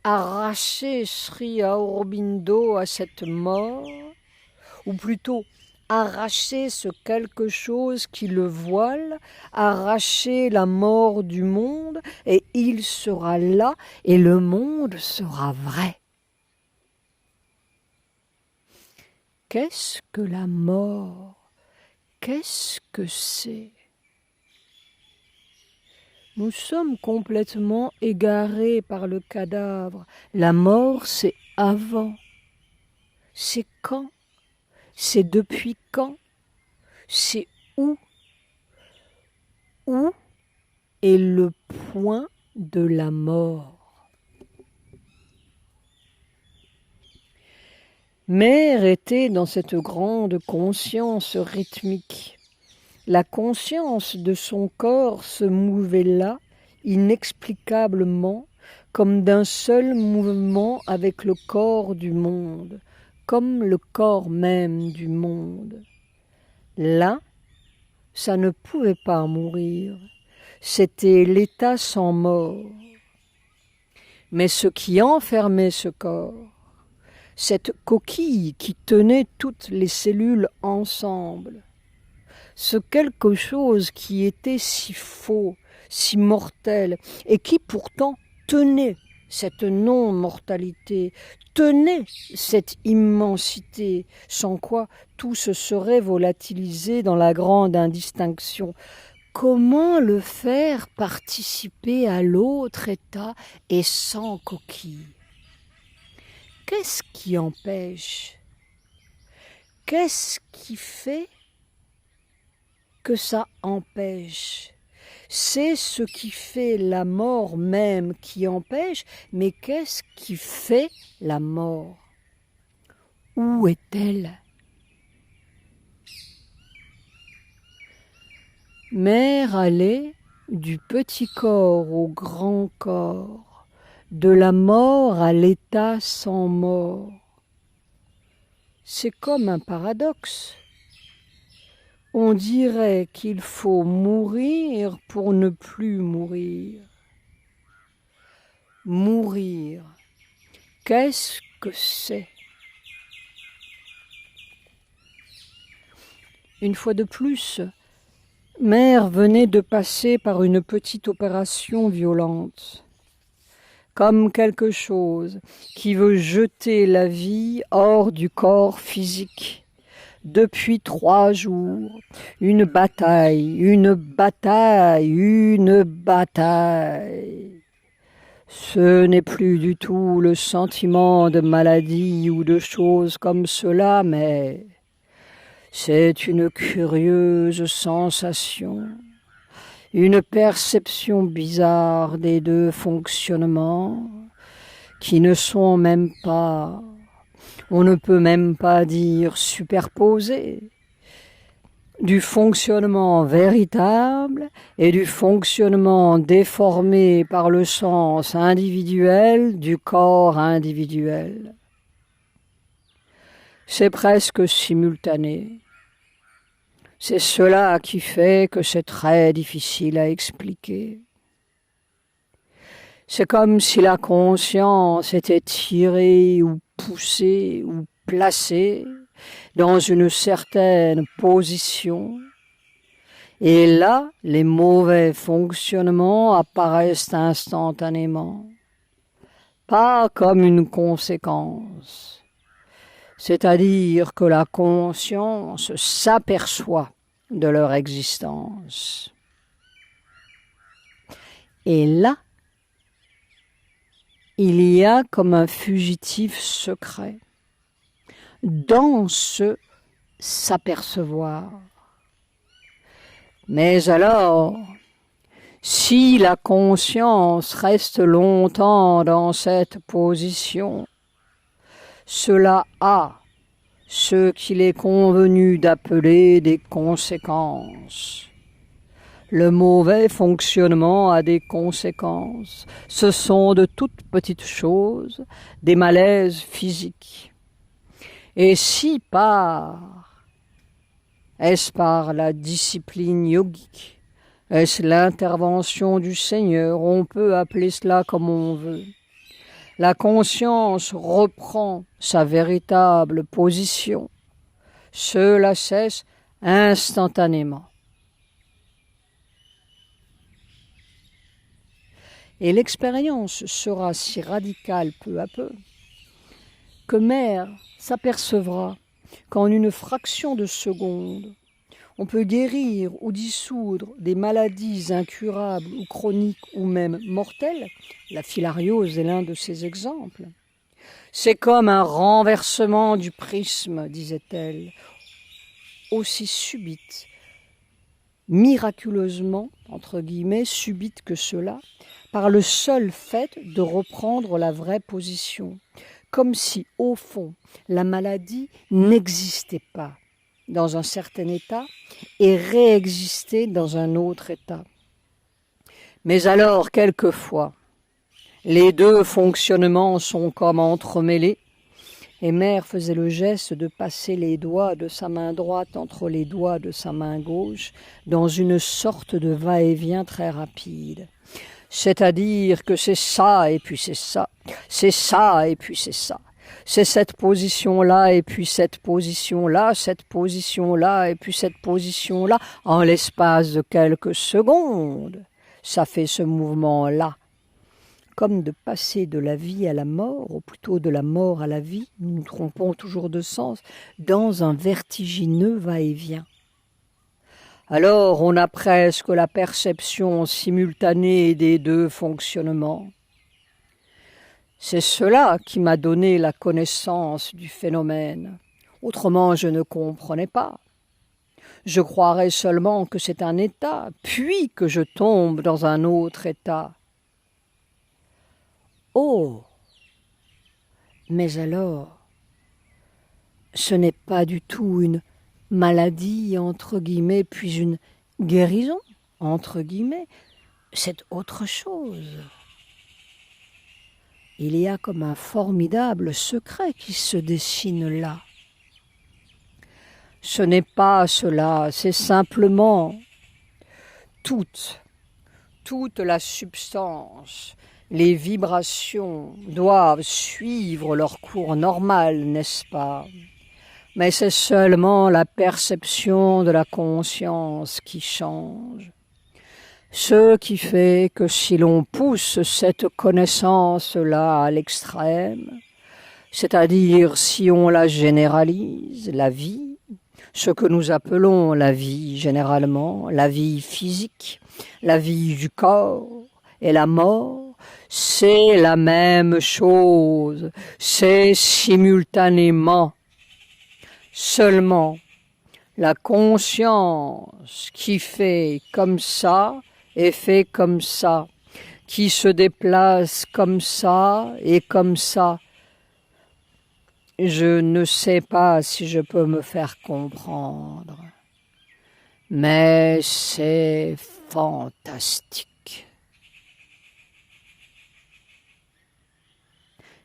A: arracher Sri Aurobindo à cette mort, ou plutôt arracher ce quelque chose qui le voile, arracher la mort du monde, et il sera là, et le monde sera vrai. Qu'est-ce que la mort ? Qu'est-ce que c'est ? Nous sommes complètement égarés par le cadavre. La mort, c'est avant. C'est quand ? C'est depuis quand ? C'est où ? Où est le point de la mort ? Mère était dans cette grande conscience rythmique. La conscience de son corps se mouvait là inexplicablement, comme d'un seul mouvement avec le corps du monde, comme le corps même du monde. Là, ça ne pouvait pas mourir, c'était l'état sans mort. Mais ce qui enfermait ce corps, cette coquille qui tenait toutes les cellules ensemble, ce quelque chose qui était si faux, si mortel, et qui pourtant tenait cette non-mortalité, tenait cette immensité, sans quoi tout se serait volatilisé dans la grande indistinction. Comment le faire participer à l'autre état et sans coquille? Qu'est-ce qui empêche? Qu'est-ce qui fait que ça empêche? C'est ce qui fait la mort même qui empêche, mais qu'est-ce qui fait la mort? Où est-elle? Mère allait du petit corps au grand corps, de la mort à l'état sans mort. C'est comme un paradoxe. On dirait qu'il faut mourir pour ne plus mourir. Mourir, qu'est-ce que c'est? Une fois de plus, Mère venait de passer par une petite opération violente, comme quelque chose qui veut jeter la vie hors du corps physique. Depuis 3 jours, une bataille, une bataille, une bataille. Ce n'est plus du tout le sentiment de maladie ou de choses comme cela, mais c'est une curieuse sensation, une perception bizarre des deux fonctionnements qui ne sont même pas, on ne peut même pas dire superposés, du fonctionnement véritable et du fonctionnement déformé par le sens individuel du corps individuel. C'est presque simultané. C'est cela qui fait que c'est très difficile à expliquer. C'est comme si la conscience était tirée ou poussée ou placée dans une certaine position, et là, les mauvais fonctionnements apparaissent instantanément, pas comme une conséquence, c'est-à-dire que la conscience s'aperçoit de leur existence. Et là, il y a comme un fugitif secret dans ce s'apercevoir. Mais alors, si la conscience reste longtemps dans cette position, cela a ce qu'il est convenu d'appeler des conséquences. Le mauvais fonctionnement a des conséquences. Ce sont de toutes petites choses, des malaises physiques. Et si est-ce par la discipline yogique, est-ce l'intervention du Seigneur, on peut appeler cela comme on veut. La conscience reprend sa véritable position. Cela cesse instantanément. Et l'expérience sera si radicale peu à peu que Mère s'apercevra qu'en une fraction de seconde, on peut guérir ou dissoudre des maladies incurables ou chroniques ou même mortelles. La filariose est l'un de ces exemples. C'est comme un renversement du prisme, disait-elle, aussi subite, miraculeusement, entre guillemets, subite que cela, par le seul fait de reprendre la vraie position, comme si, au fond, la maladie n'existait pas dans un certain état et réexistait dans un autre état. Mais alors, quelquefois, les deux fonctionnements sont comme entremêlés, et Mère faisait le geste de passer les doigts de sa main droite entre les doigts de sa main gauche dans une sorte de va-et-vient très rapide. C'est-à-dire que c'est ça et puis c'est ça et puis c'est ça. C'est cette position-là et puis cette position-là et puis cette position-là, en l'espace de quelques secondes. Ça fait ce mouvement-là. Comme de passer de la vie à la mort, ou plutôt de la mort à la vie, nous nous trompons toujours de sens, dans un vertigineux va-et-vient. Alors on a presque la perception simultanée des deux fonctionnements. C'est cela qui m'a donné la connaissance du phénomène. Autrement, je ne comprenais pas. Je croirais seulement que c'est un état, puis que je tombe dans un autre état. Oh! Mais alors, ce n'est pas du tout une maladie, entre guillemets, puis une guérison, entre guillemets, c'est autre chose. Il y a comme un formidable secret qui se dessine là. Ce n'est pas cela, c'est simplement toute la substance. Les vibrations doivent suivre leur cours normal, n'est-ce pas? Mais c'est seulement la perception de la conscience qui change. Ce qui fait que si l'on pousse cette connaissance-là à l'extrême, c'est-à-dire si on la généralise, la vie, ce que nous appelons la vie généralement, la vie physique, la vie du corps et la mort, c'est la même chose, c'est simultanément. Seulement, la conscience qui fait comme ça et fait comme ça, qui se déplace comme ça et comme ça. Je ne sais pas si je peux me faire comprendre, mais c'est fantastique.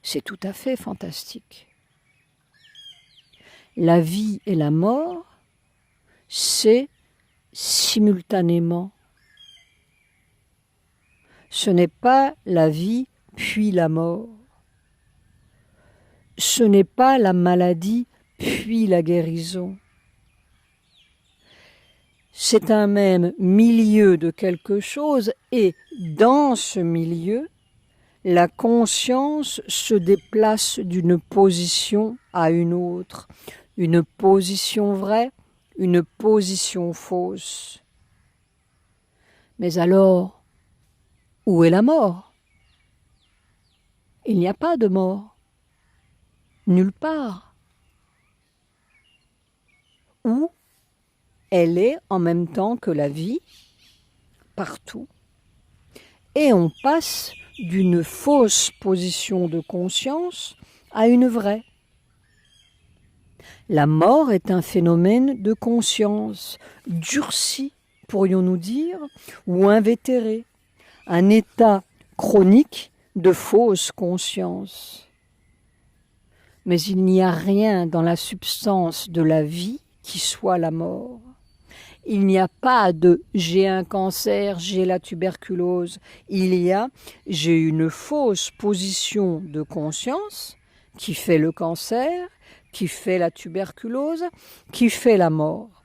A: C'est tout à fait fantastique. La vie et la mort, c'est simultanément. Ce n'est pas la vie puis la mort. Ce n'est pas la maladie puis la guérison. C'est un même milieu de quelque chose et dans ce milieu, la conscience se déplace d'une position à une autre, une position vraie, une position fausse. Mais alors, où est la mort? Il n'y a pas de mort. Nulle part. Où elle est en même temps que la vie, partout. Et on passe d'une fausse position de conscience à une vraie. La mort est un phénomène de conscience, durci, pourrions-nous dire, ou invétéré, un état chronique de fausse conscience. Mais il n'y a rien dans la substance de la vie qui soit la mort. Il n'y a pas de « j'ai un cancer, j'ai la tuberculose ». Il y a « j'ai une fausse position de conscience qui fait le cancer, qui fait la tuberculose, qui fait la mort ».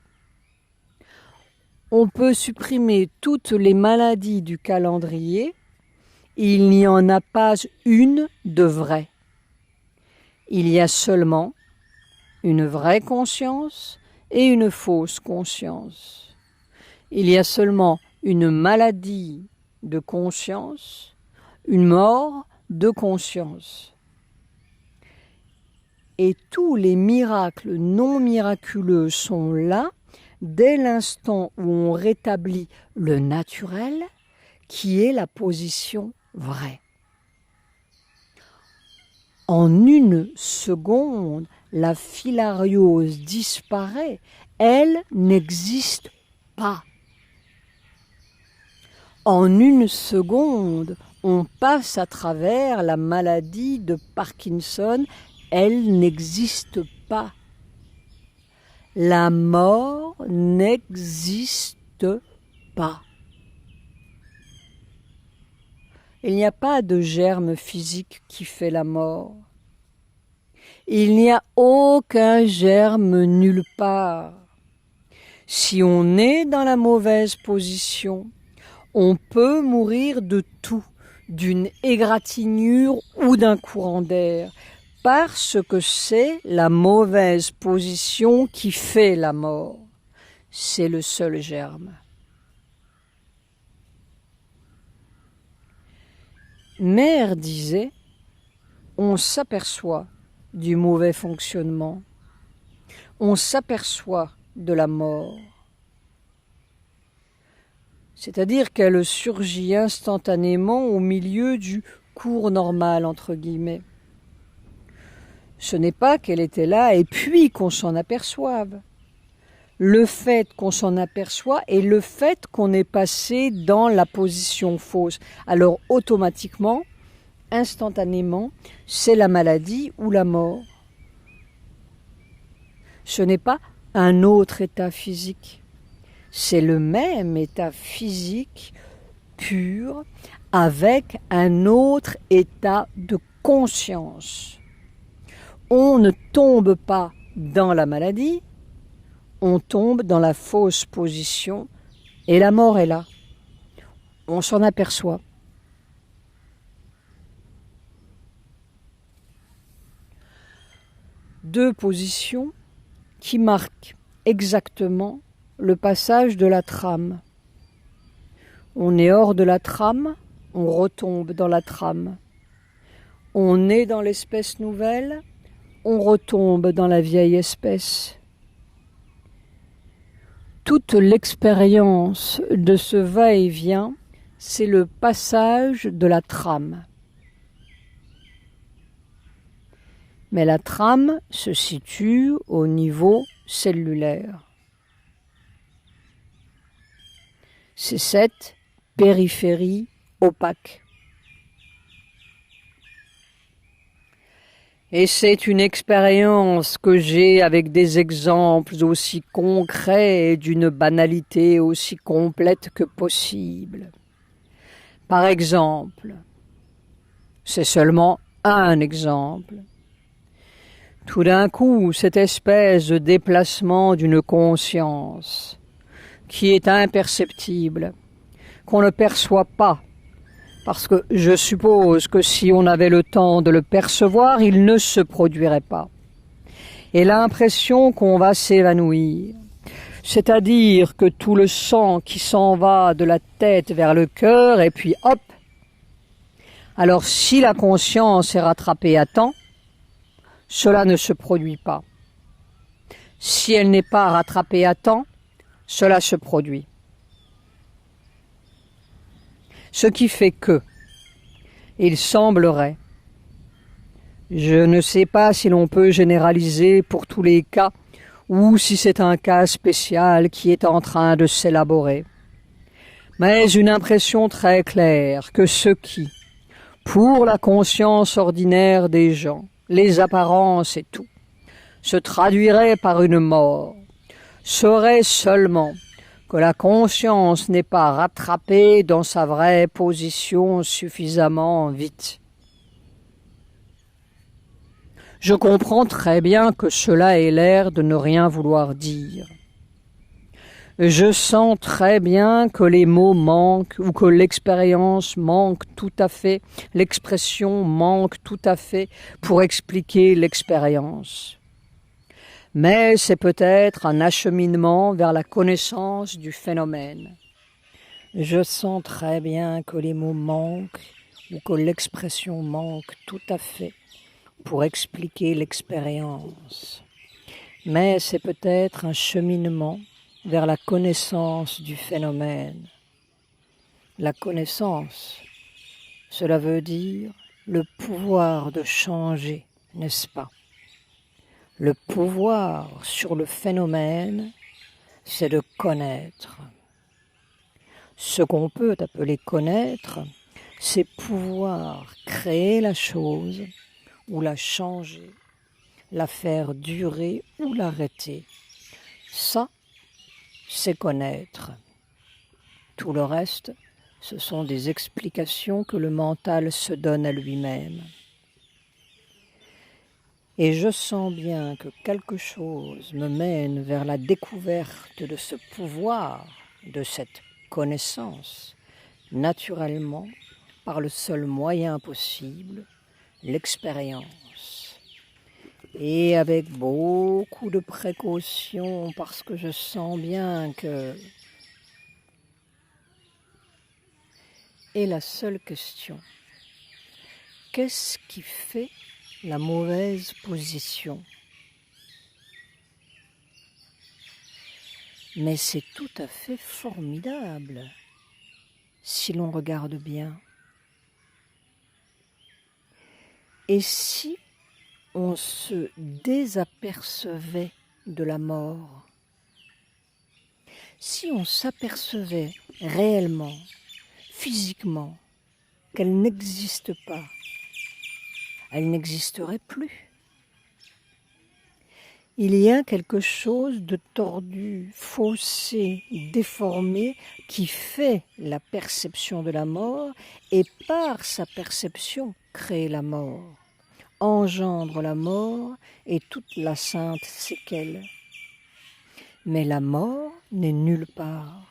A: On peut supprimer toutes les maladies du calendrier, il n'y en a pas une de vraie. Il y a seulement une vraie conscience et une fausse conscience. Il y a seulement une maladie de conscience, une mort de conscience. Et tous les miracles non miraculeux sont là dès l'instant où on rétablit le naturel, qui est la position vraie. En une seconde, la filariose disparaît, elle n'existe pas. En une seconde, on passe à travers la maladie de Parkinson. Elle n'existe pas. La mort n'existe pas. Il n'y a pas de germe physique qui fait la mort. Il n'y a aucun germe nulle part. Si on est dans la mauvaise position, on peut mourir de tout, d'une égratignure ou d'un courant d'air, parce que c'est la mauvaise position qui fait la mort. C'est le seul germe. Mère disait, on s'aperçoit du mauvais fonctionnement, on s'aperçoit de la mort. C'est-à-dire qu'elle surgit instantanément au milieu du cours normal, entre guillemets. Ce n'est pas qu'elle était là et puis qu'on s'en aperçoive. Le fait qu'on s'en aperçoit et le fait qu'on est passé dans la position fausse. Alors automatiquement, instantanément, c'est la maladie ou la mort. Ce n'est pas un autre état physique. C'est le même état physique pur avec un autre état de conscience. On ne tombe pas dans la maladie, on tombe dans la fausse position et la mort est là. On s'en aperçoit. Deux positions qui marquent exactement le passage de la trame. On est hors de la trame, on retombe dans la trame. On est dans l'espèce nouvelle, on retombe dans la vieille espèce. Toute l'expérience de ce va-et-vient, c'est le passage de la trame. Mais la trame se situe au niveau cellulaire. C'est cette périphérie opaque. Et c'est une expérience que j'ai avec des exemples aussi concrets et d'une banalité aussi complète que possible. Par exemple, c'est seulement un exemple. Tout d'un coup, cette espèce de déplacement d'une conscience qui est imperceptible, qu'on ne perçoit pas, parce que je suppose que si on avait le temps de le percevoir, il ne se produirait pas. Et l'impression qu'on va s'évanouir, c'est-à-dire que tout le sang qui s'en va de la tête vers le cœur, et puis hop. Alors si la conscience est rattrapée à temps, cela ne se produit pas. Si elle n'est pas rattrapée à temps, cela se produit. Ce qui fait que, il semblerait, je ne sais pas si l'on peut généraliser pour tous les cas ou si c'est un cas spécial qui est en train de s'élaborer, mais une impression très claire que ce qui, pour la conscience ordinaire des gens, les apparences et tout, se traduirait par une mort, serait seulement que la conscience n'est pas rattrapée dans sa vraie position suffisamment vite. Je comprends très bien que cela ait l'air de ne rien vouloir dire. Je sens très bien que les mots manquent ou que l'expérience manque tout à fait, l'expression manque tout à fait pour expliquer l'expérience. Mais c'est peut-être un acheminement vers la connaissance du phénomène. Je sens très bien que les mots manquent ou que l'expression manque tout à fait pour expliquer l'expérience. Mais c'est peut-être un cheminement vers la connaissance du phénomène. La connaissance, cela veut dire le pouvoir de changer, n'est-ce pas? Le pouvoir sur le phénomène, c'est de connaître. Ce qu'on peut appeler connaître, c'est pouvoir créer la chose ou la changer, la faire durer ou l'arrêter. Ça, c'est connaître. Tout le reste, ce sont des explications que le mental se donne à lui-même. Et je sens bien que quelque chose me mène vers la découverte de ce pouvoir, de cette connaissance, naturellement, par le seul moyen possible, l'expérience. Et avec beaucoup de précaution, parce que je sens bien que... Et la seule question, qu'est-ce qui fait la mauvaise position? Mais c'est tout à fait formidable, si l'on regarde bien. Et si on se désapercevait de la mort, si on s'apercevait réellement, physiquement, qu'elle n'existe pas, elle n'existerait plus. Il y a quelque chose de tordu, faussé, déformé qui fait la perception de la mort et par sa perception crée la mort, engendre la mort et toute la sainte séquelle. Mais la mort n'est nulle part.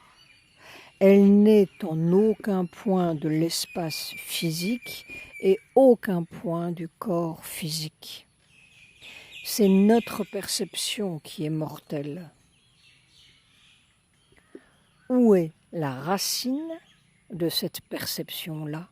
A: Elle n'est en aucun point de l'espace physique et aucun point du corps physique. C'est notre perception qui est mortelle. Où est la racine de cette perception-là?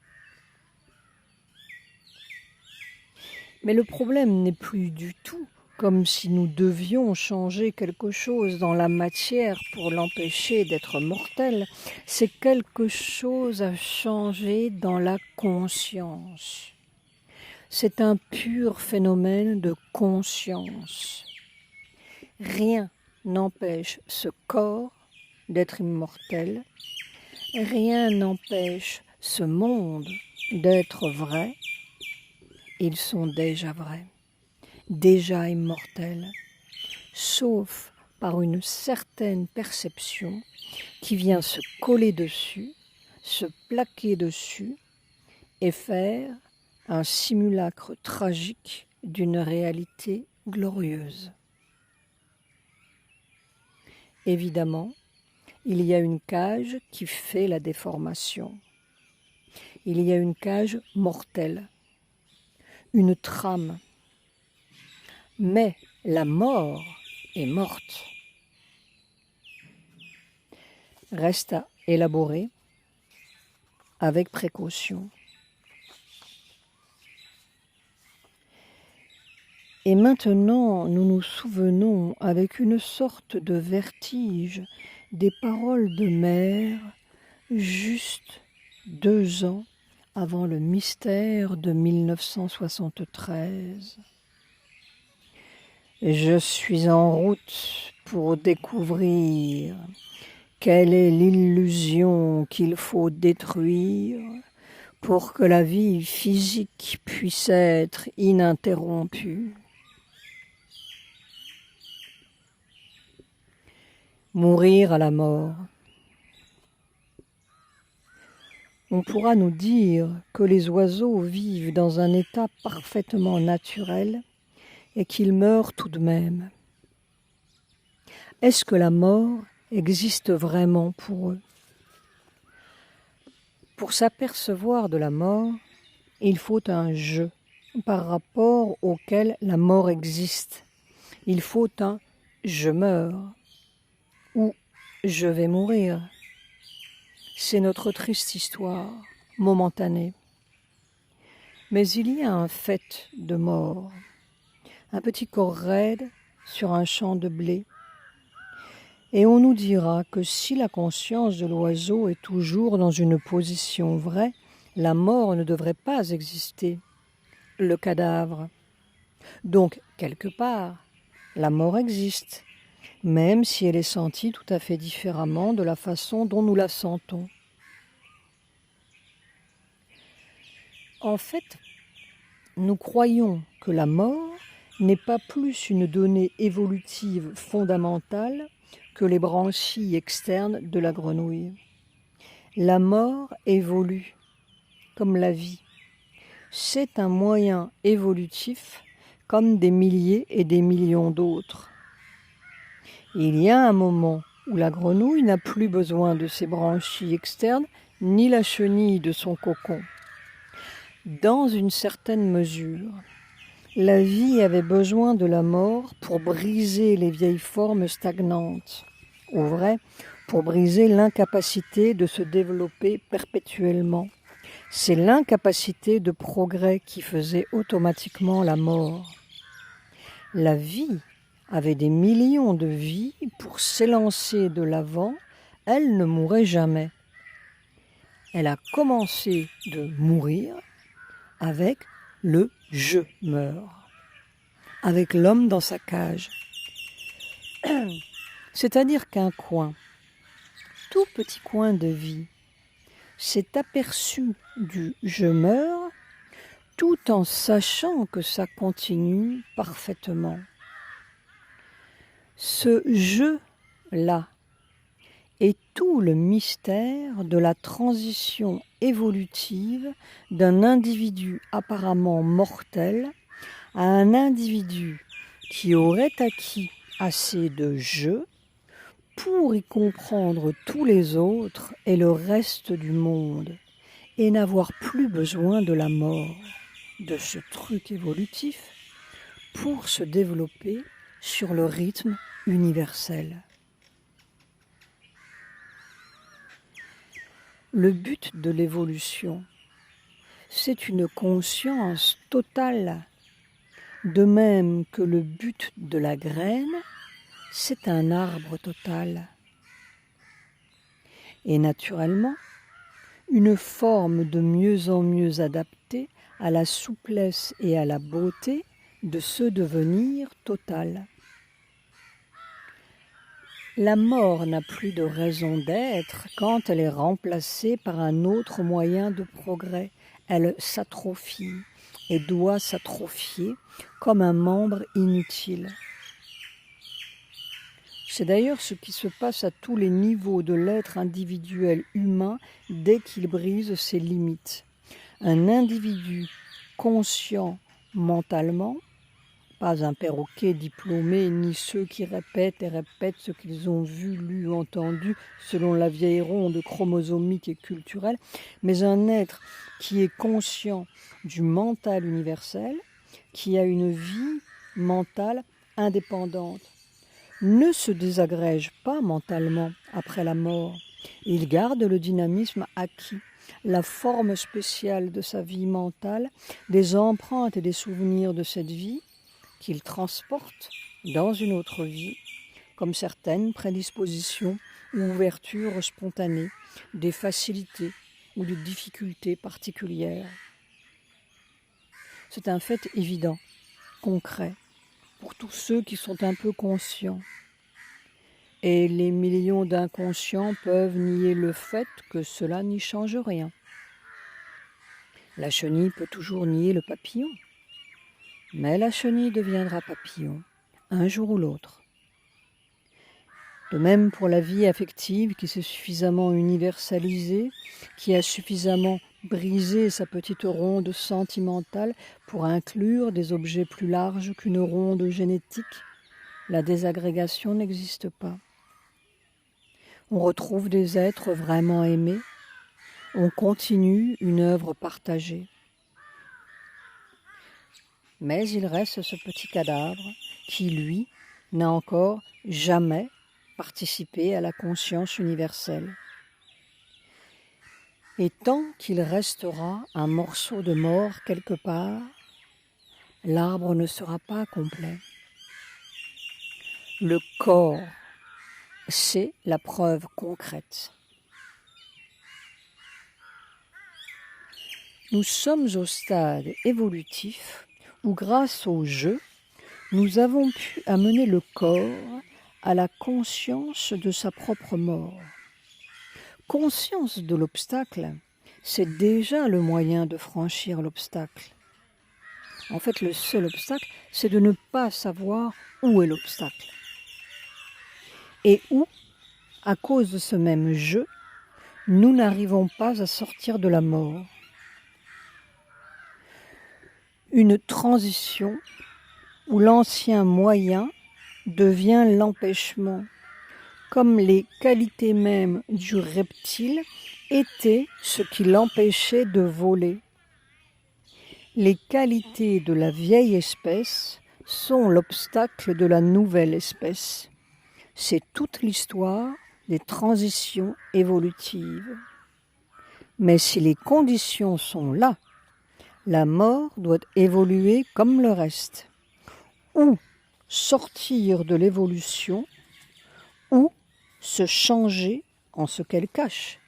A: Mais le problème n'est plus du tout comme si nous devions changer quelque chose dans la matière pour l'empêcher d'être mortel. C'est quelque chose à changer dans la conscience. C'est un pur phénomène de conscience. Rien n'empêche ce corps d'être immortel. Rien n'empêche ce monde d'être vrai. Ils sont déjà vrais, déjà immortels, sauf par une certaine perception qui vient se coller dessus, se plaquer dessus et faire un simulacre tragique d'une réalité glorieuse. Évidemment, il y a une cage qui fait la déformation. Il y a une cage mortelle, une trame. Mais la mort est morte. Reste à élaborer avec précaution. Et maintenant, nous nous souvenons avec une sorte de vertige des paroles de mère juste 2 ans avant le mystère de 1973. Je suis en route pour découvrir quelle est l'illusion qu'il faut détruire pour que la vie physique puisse être ininterrompue. Mourir à la mort. On pourra nous dire que les oiseaux vivent dans un état parfaitement naturel et qu'ils meurent tout de même. Est-ce que la mort existe vraiment pour eux? Pour s'apercevoir de la mort, il faut un « je » par rapport auquel la mort existe. Il faut un « je meurs » ou « je vais mourir ». C'est notre triste histoire, momentanée. Mais il y a un fait de mort, un petit corps raide sur un champ de blé. Et on nous dira que si la conscience de l'oiseau est toujours dans une position vraie, la mort ne devrait pas exister, le cadavre. Donc, quelque part, la mort existe, même si elle est sentie tout à fait différemment de la façon dont nous la sentons. En fait, nous croyons que la mort n'est pas plus une donnée évolutive fondamentale que les branchies externes de la grenouille. La mort évolue, comme la vie. C'est un moyen évolutif comme des milliers et des millions d'autres. Il y a un moment où la grenouille n'a plus besoin de ses branchies externes ni la chenille de son cocon. Dans une certaine mesure, la vie avait besoin de la mort pour briser les vieilles formes stagnantes, au vrai, pour briser l'incapacité de se développer perpétuellement. C'est l'incapacité de progrès qui faisait automatiquement la mort. La vie avait des millions de vies pour s'élancer de l'avant, elle ne mourait jamais. Elle a commencé de mourir avec le « je meurs », avec l'homme dans sa cage. C'est-à-dire qu'un coin, tout petit coin de vie, s'est aperçu du « je meurs » tout en sachant que ça continue parfaitement. Ce « je » là est tout le mystère de la transition évolutive d'un individu apparemment mortel à un individu qui aurait acquis assez de « je » pour y comprendre tous les autres et le reste du monde et n'avoir plus besoin de la mort, de ce truc évolutif, pour se développer sur le rythme universel. Le but de l'évolution, c'est une conscience totale, de même que le but de la graine, c'est un arbre total. Et naturellement, une forme de mieux en mieux adaptée à la souplesse et à la beauté de ce devenir total. La mort n'a plus de raison d'être quand elle est remplacée par un autre moyen de progrès. Elle s'atrophie et doit s'atrophier comme un membre inutile. C'est d'ailleurs ce qui se passe à tous les niveaux de l'être individuel humain dès qu'il brise ses limites. Un individu conscient mentalement, pas un perroquet diplômé, ni ceux qui répètent et répètent ce qu'ils ont vu, lu, entendu, selon la vieille ronde chromosomique et culturelle, mais un être qui est conscient du mental universel, qui a une vie mentale indépendante, ne se désagrège pas mentalement après la mort. Il garde le dynamisme acquis, la forme spéciale de sa vie mentale, des empreintes et des souvenirs de cette vie, qu'il transporte dans une autre vie, comme certaines prédispositions ou ouvertures spontanées, des facilités ou des difficultés particulières. C'est un fait évident, concret, pour tous ceux qui sont un peu conscients. Et les millions d'inconscients peuvent nier le fait que cela n'y change rien. La chenille peut toujours nier le papillon. Mais la chenille deviendra papillon, un jour ou l'autre. De même pour la vie affective qui s'est suffisamment universalisée, qui a suffisamment brisé sa petite ronde sentimentale pour inclure des objets plus larges qu'une ronde génétique, la désagrégation n'existe pas. On retrouve des êtres vraiment aimés, on continue une œuvre partagée. Mais il reste ce petit cadavre qui, lui, n'a encore jamais participé à la conscience universelle. Et tant qu'il restera un morceau de mort quelque part, l'arbre ne sera pas complet. Le corps, c'est la preuve concrète. Nous sommes au stade évolutif où grâce au jeu, nous avons pu amener le corps à la conscience de sa propre mort. Conscience de l'obstacle, c'est déjà le moyen de franchir l'obstacle. En fait, le seul obstacle, c'est de ne pas savoir où est l'obstacle. Et où, à cause de ce même jeu, nous n'arrivons pas à sortir de la mort. Une transition où l'ancien moyen devient l'empêchement, comme les qualités mêmes du reptile étaient ce qui l'empêchait de voler. Les qualités de la vieille espèce sont l'obstacle de la nouvelle espèce. C'est toute l'histoire des transitions évolutives. Mais si les conditions sont là, la mort doit évoluer comme le reste. Ou sortir de l'évolution, ou se changer en ce qu'elle cache.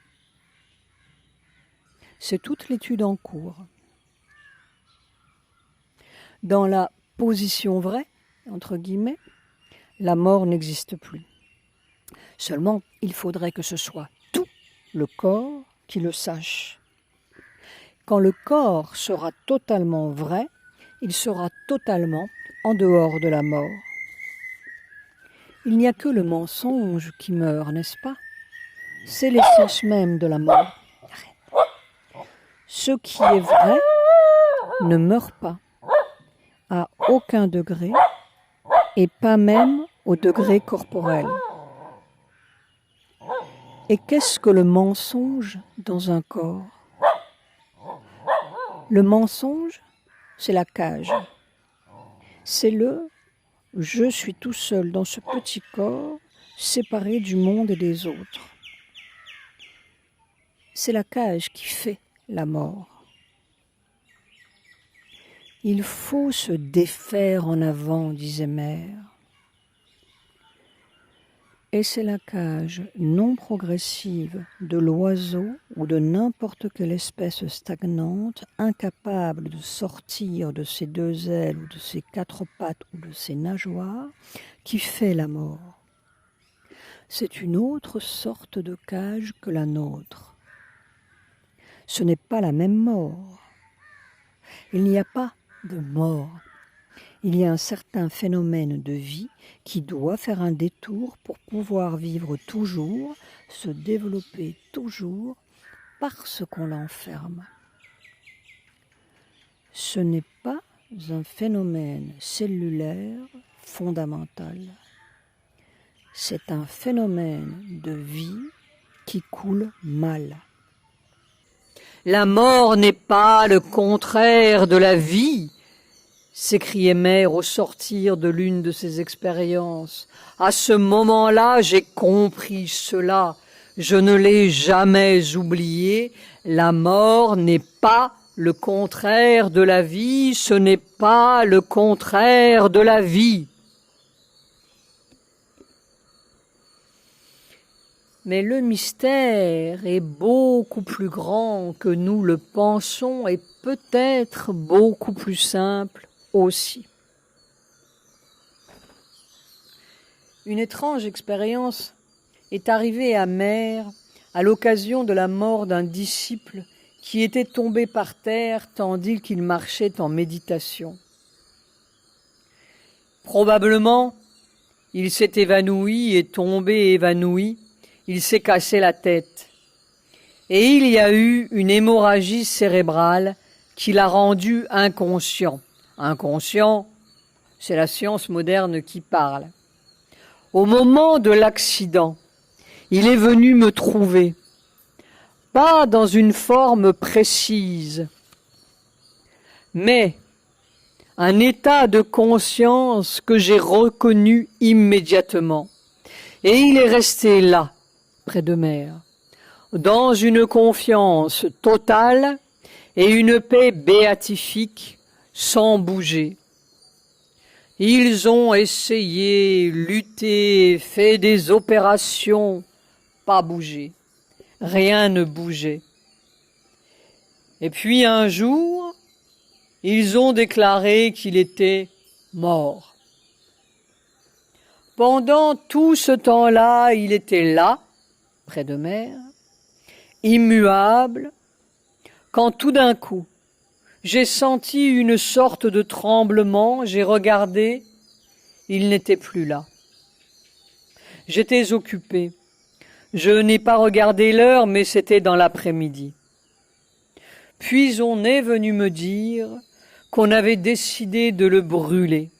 A: C'est toute l'étude en cours. Dans la position vraie, entre guillemets, la mort n'existe plus. Seulement, il faudrait que ce soit tout le corps qui le sache. Quand le corps sera totalement vrai, il sera totalement en dehors de la mort. Il n'y a que le mensonge qui meurt, n'est-ce pas? C'est l'essence même de la mort. Ce qui est vrai ne meurt pas, à aucun degré, et pas même au degré corporel. Et qu'est-ce que le mensonge dans un corps? Le mensonge, c'est la cage. C'est le « je suis tout seul dans ce petit corps, séparé du monde et des autres ». C'est la cage qui fait la mort. Il faut se défaire en avant, disait Mère. Et c'est la cage non progressive de l'oiseau ou de n'importe quelle espèce stagnante, incapable de sortir de ses deux ailes ou de ses quatre pattes ou de ses nageoires, qui fait la mort. C'est une autre sorte de cage que la nôtre. Ce n'est pas la même mort. Il n'y a pas de mort. Il y a un certain phénomène de vie qui doit faire un détour pour pouvoir vivre toujours, se développer toujours, parce qu'on l'enferme. Ce n'est pas un phénomène cellulaire fondamental. C'est un phénomène de vie qui coule mal. La mort n'est pas le contraire de la vie, s'écriait Mère au sortir de l'une de ses expériences. À ce moment-là, j'ai compris cela. Je ne l'ai jamais oublié. La mort n'est pas le contraire de la vie. Ce n'est pas le contraire de la vie. Mais le mystère est beaucoup plus grand que nous le pensons et peut-être beaucoup plus simple aussi. Une étrange expérience est arrivée à Mère à l'occasion de la mort d'un disciple qui était tombé par terre tandis qu'il marchait en méditation. Probablement, il s'est évanoui et tombé évanoui. Il s'est cassé la tête. Et il y a eu une hémorragie cérébrale qui l'a rendu inconscient. Inconscient, c'est la science moderne qui parle. Au moment de l'accident, il est venu me trouver, pas dans une forme précise, mais un état de conscience que j'ai reconnu immédiatement. Et il est resté là, près de Mère, dans une confiance totale et une paix béatifique sans bouger. Ils ont essayé, lutté, fait des opérations, pas bougé. Rien ne bougeait. Et puis un jour, ils ont déclaré qu'il était mort. Pendant tout ce temps-là, il était là, près de Mère, immuable, quand tout d'un coup, j'ai senti une sorte de tremblement, j'ai regardé, il n'était plus là. J'étais occupé. Je n'ai pas regardé l'heure, mais c'était dans l'après-midi. Puis on est venu me dire qu'on avait décidé de le brûler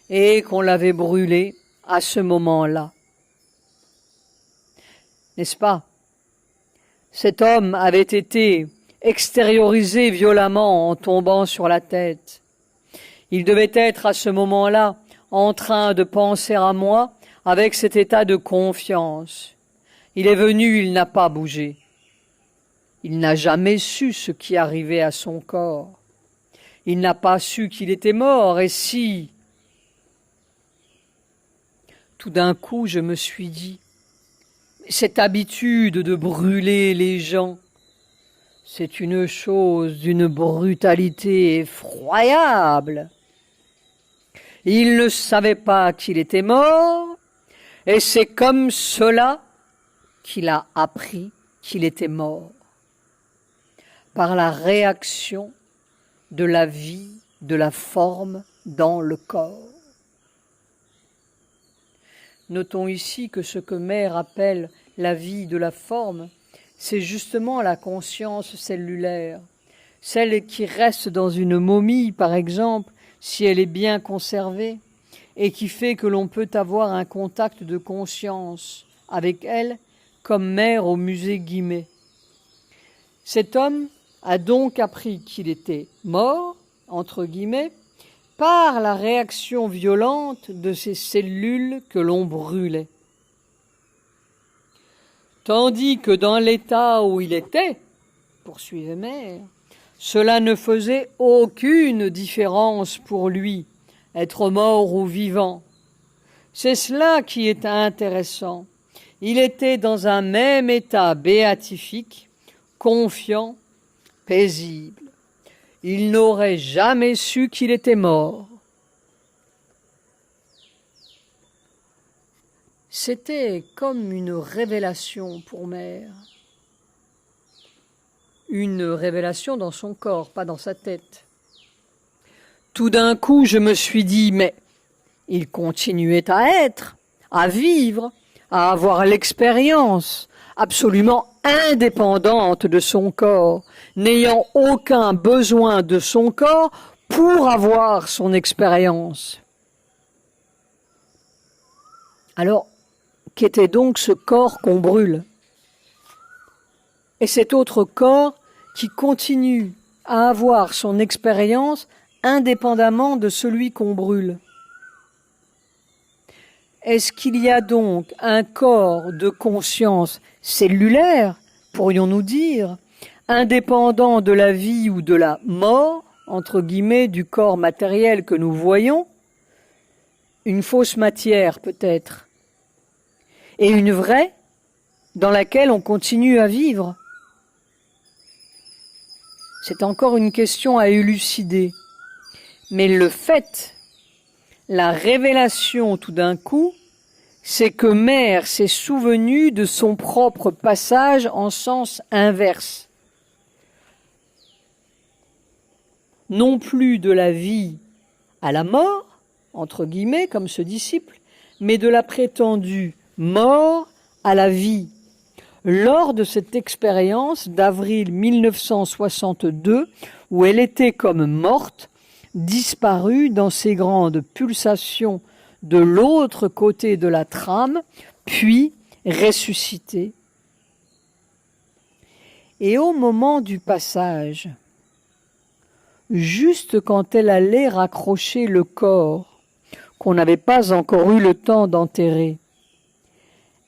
A: et qu'on l'avait brûlé à ce moment-là. N'est-ce pas? Cet homme avait été extériorisé violemment en tombant sur la tête. Il devait être à ce moment-là en train de penser à moi avec cet état de confiance. Il est venu, il n'a pas bougé. Il n'a jamais su ce qui arrivait à son corps. Il n'a pas su qu'il était mort, et si... Tout d'un coup, je me suis dit, cette habitude de brûler les gens, c'est une chose d'une brutalité effroyable. Il ne savait pas qu'il était mort, et c'est comme cela qu'il a appris qu'il était mort, par la réaction de la vie, de la forme dans le corps. Notons ici que ce que Mère appelle la vie de la forme, c'est justement la conscience cellulaire, celle qui reste dans une momie, par exemple, si elle est bien conservée, et qui fait que l'on peut avoir un contact de conscience avec elle, comme Mère au musée Guimet. Cet homme a donc appris qu'il était mort, entre guillemets, par la réaction violente de ces cellules que l'on brûlait. Tandis que dans l'état où il était, poursuivait Mère, cela ne faisait aucune différence pour lui, être mort ou vivant. C'est cela qui est intéressant. Il était dans un même état béatifique, confiant, paisible. Il n'aurait jamais su qu'il était mort. C'était comme une révélation pour Mère. Une révélation dans son corps, pas dans sa tête. Tout d'un coup, je me suis dit, mais il continuait à être, à vivre, à avoir l'expérience absolument indépendante de son corps, n'ayant aucun besoin de son corps pour avoir son expérience. Alors, qu'était donc ce corps qu'on brûle? Et cet autre corps qui continue à avoir son expérience indépendamment de celui qu'on brûle. Est-ce qu'il y a donc un corps de conscience cellulaire, pourrions-nous dire, indépendant de la vie ou de la mort, entre guillemets, du corps matériel que nous voyons, une fausse matière peut-être, et une vraie dans laquelle on continue à vivre? C'est encore une question à élucider. Mais le fait, la révélation tout d'un coup, c'est que Mère s'est souvenue de son propre passage en sens inverse. Non plus de la vie à la mort, entre guillemets, comme ce disciple, mais de la prétendue mort à la vie. Lors de cette expérience d'avril 1962, où elle était comme morte, disparue dans ces grandes pulsations de l'autre côté de la trame, puis ressuscitée. Et au moment du passage, juste quand elle allait raccrocher le corps, qu'on n'avait pas encore eu le temps d'enterrer,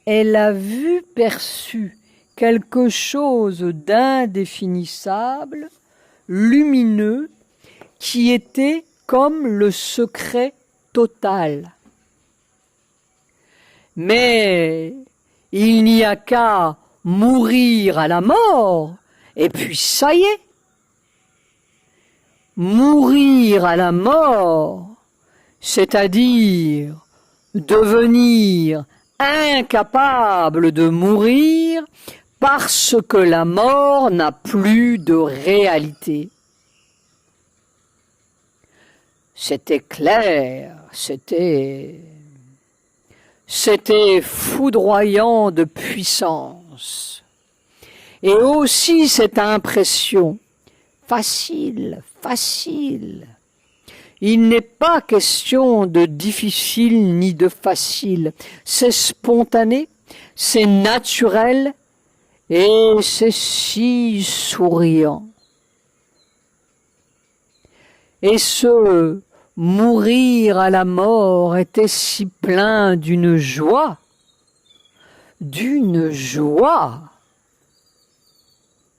A: elle a vu, perçu quelque chose d'indéfinissable, lumineux, qui était comme le secret total. Mais il n'y a qu'à mourir à la mort, et puis ça y est. Mourir à la mort, c'est-à-dire devenir incapable de mourir parce que la mort n'a plus de réalité. C'était clair, c'était foudroyant de puissance. Et aussi cette impression, facile. Il n'est pas question de difficile ni de facile. C'est spontané, c'est naturel et c'est si souriant. Et ce mourir à la mort était si plein d'une joie.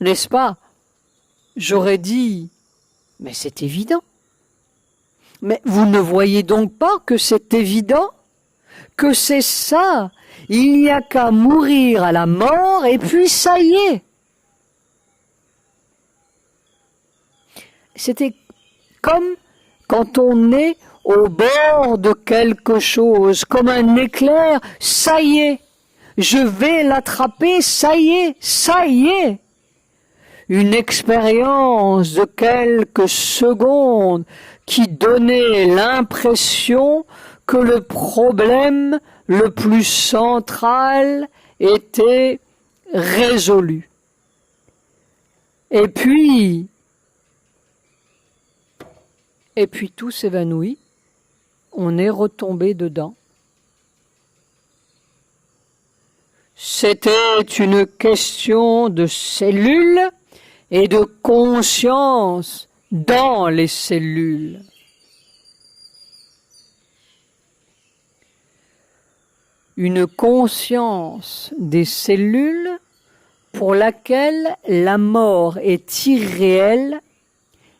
A: N'est-ce pas? J'aurais dit, mais c'est évident. Mais vous ne voyez donc pas que c'est évident? Que c'est ça? Il n'y a qu'à mourir à la mort et puis ça y est. C'était comme quand on est au bord de quelque chose, comme un éclair, ça y est, je vais l'attraper, ça y est. Une expérience de quelques secondes qui donnait l'impression que le problème le plus central était résolu. Et puis tout s'évanouit, on est retombé dedans. C'était une question de cellules et de conscience dans les cellules. Une conscience des cellules pour laquelle la mort est irréelle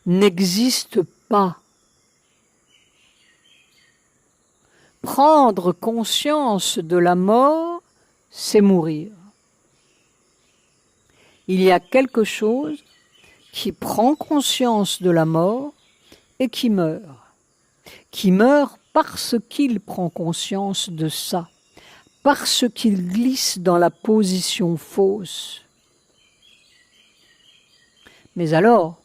A: n'existe pas. Prendre conscience de la mort, c'est mourir. Il y a quelque chose qui prend conscience de la mort et qui meurt parce qu'il prend conscience de ça, parce qu'il glisse dans la position fausse. Mais alors,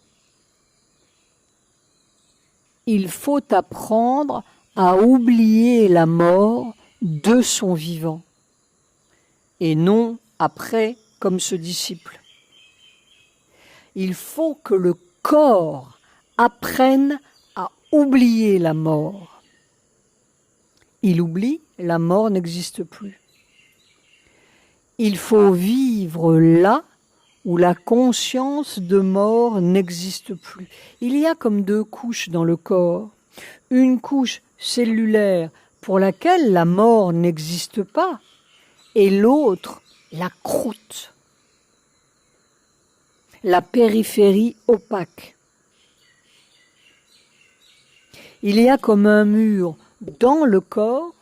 A: il faut apprendre à oublier la mort de son vivant, et non après comme ce disciple. Il faut que le corps apprenne à oublier la mort. Il oublie, la mort n'existe plus. Il faut vivre là où la conscience de mort n'existe plus. Il y a comme deux couches dans le corps. Une couche cellulaire pour laquelle la mort n'existe pas, et l'autre, la croûte, la périphérie opaque. Il y a comme un mur dans le corps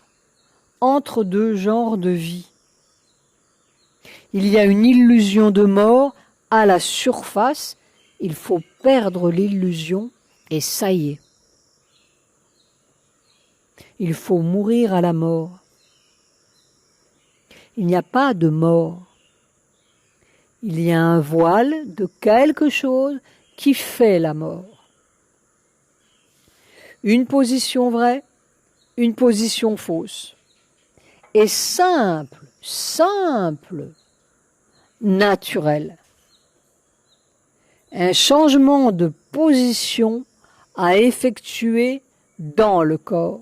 A: entre deux genres de vie. Il y a une illusion de mort à la surface, il faut perdre l'illusion et ça y est. Il faut mourir à la mort. Il n'y a pas de mort. Il y a un voile de quelque chose qui fait la mort. Une position vraie, une position fausse. Et simple, naturel. Un changement de position à effectuer dans le corps.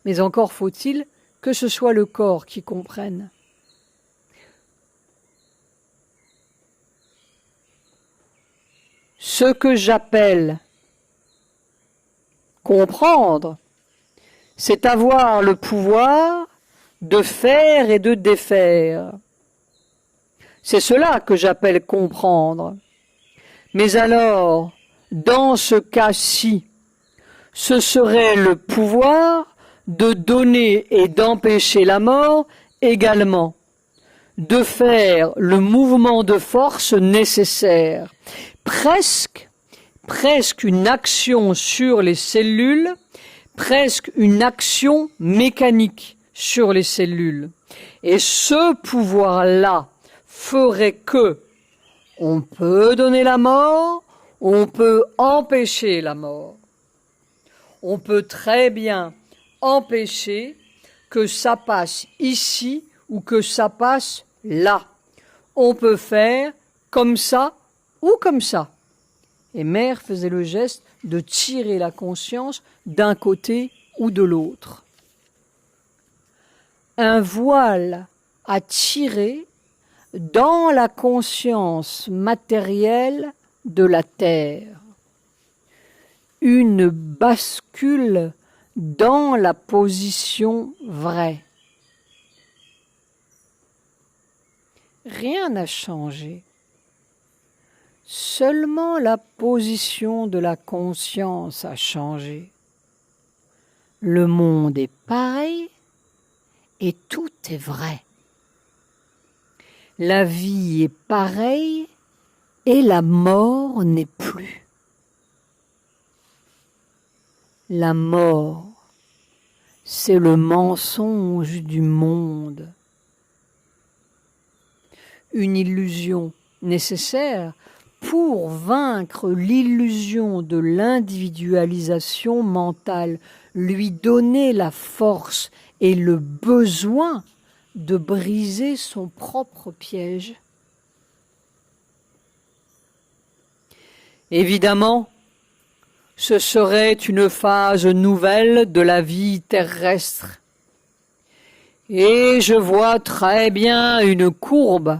A: Mais encore faut-il que ce soit le corps qui comprenne. Ce que j'appelle comprendre, c'est avoir le pouvoir de faire et de défaire. C'est cela que j'appelle comprendre. Mais alors, dans ce cas-ci, ce serait le pouvoir de donner et d'empêcher la mort également, de faire le mouvement de force nécessaire, presque une action sur les cellules, presque une action mécanique sur les cellules. Et ce pouvoir-là ferait que on peut donner la mort, on peut empêcher la mort. On peut très bien empêcher que ça passe ici ou que ça passe là. On peut faire comme ça ou comme ça. Et Mère faisait le geste de tirer la conscience d'un côté ou de l'autre. Un voile à tirer dans la conscience matérielle de la terre. Une bascule dans la position vraie. Rien n'a changé. Seulement la position de la conscience a changé. Le monde est pareil et tout est vrai. La vie est pareille et la mort n'est plus. La mort, c'est le mensonge du monde. Une illusion nécessaire pour vaincre l'illusion de l'individualisation mentale, lui donner la force et le besoin de briser son propre piège. Évidemment, ce serait une phase nouvelle de la vie terrestre. Et je vois très bien une courbe,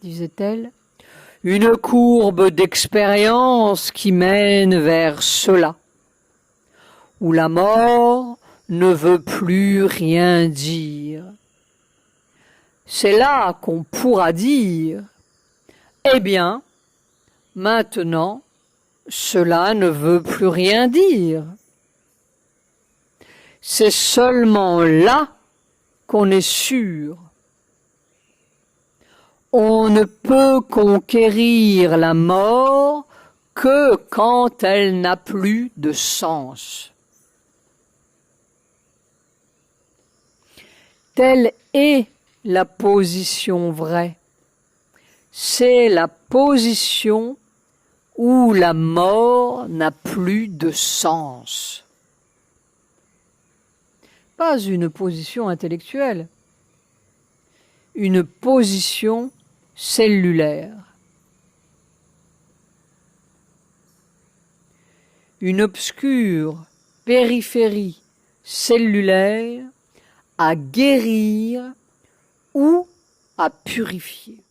A: disait-elle, une courbe d'expérience qui mène vers cela, où la mort ne veut plus rien dire. C'est là qu'on pourra dire, eh bien, maintenant, cela ne veut plus rien dire. C'est seulement là qu'on est sûr. On ne peut conquérir la mort que quand elle n'a plus de sens. Telle est la position vraie. C'est la position où la mort n'a plus de sens. Pas une position intellectuelle, une position cellulaire. Une obscure périphérie cellulaire à guérir ou à purifier.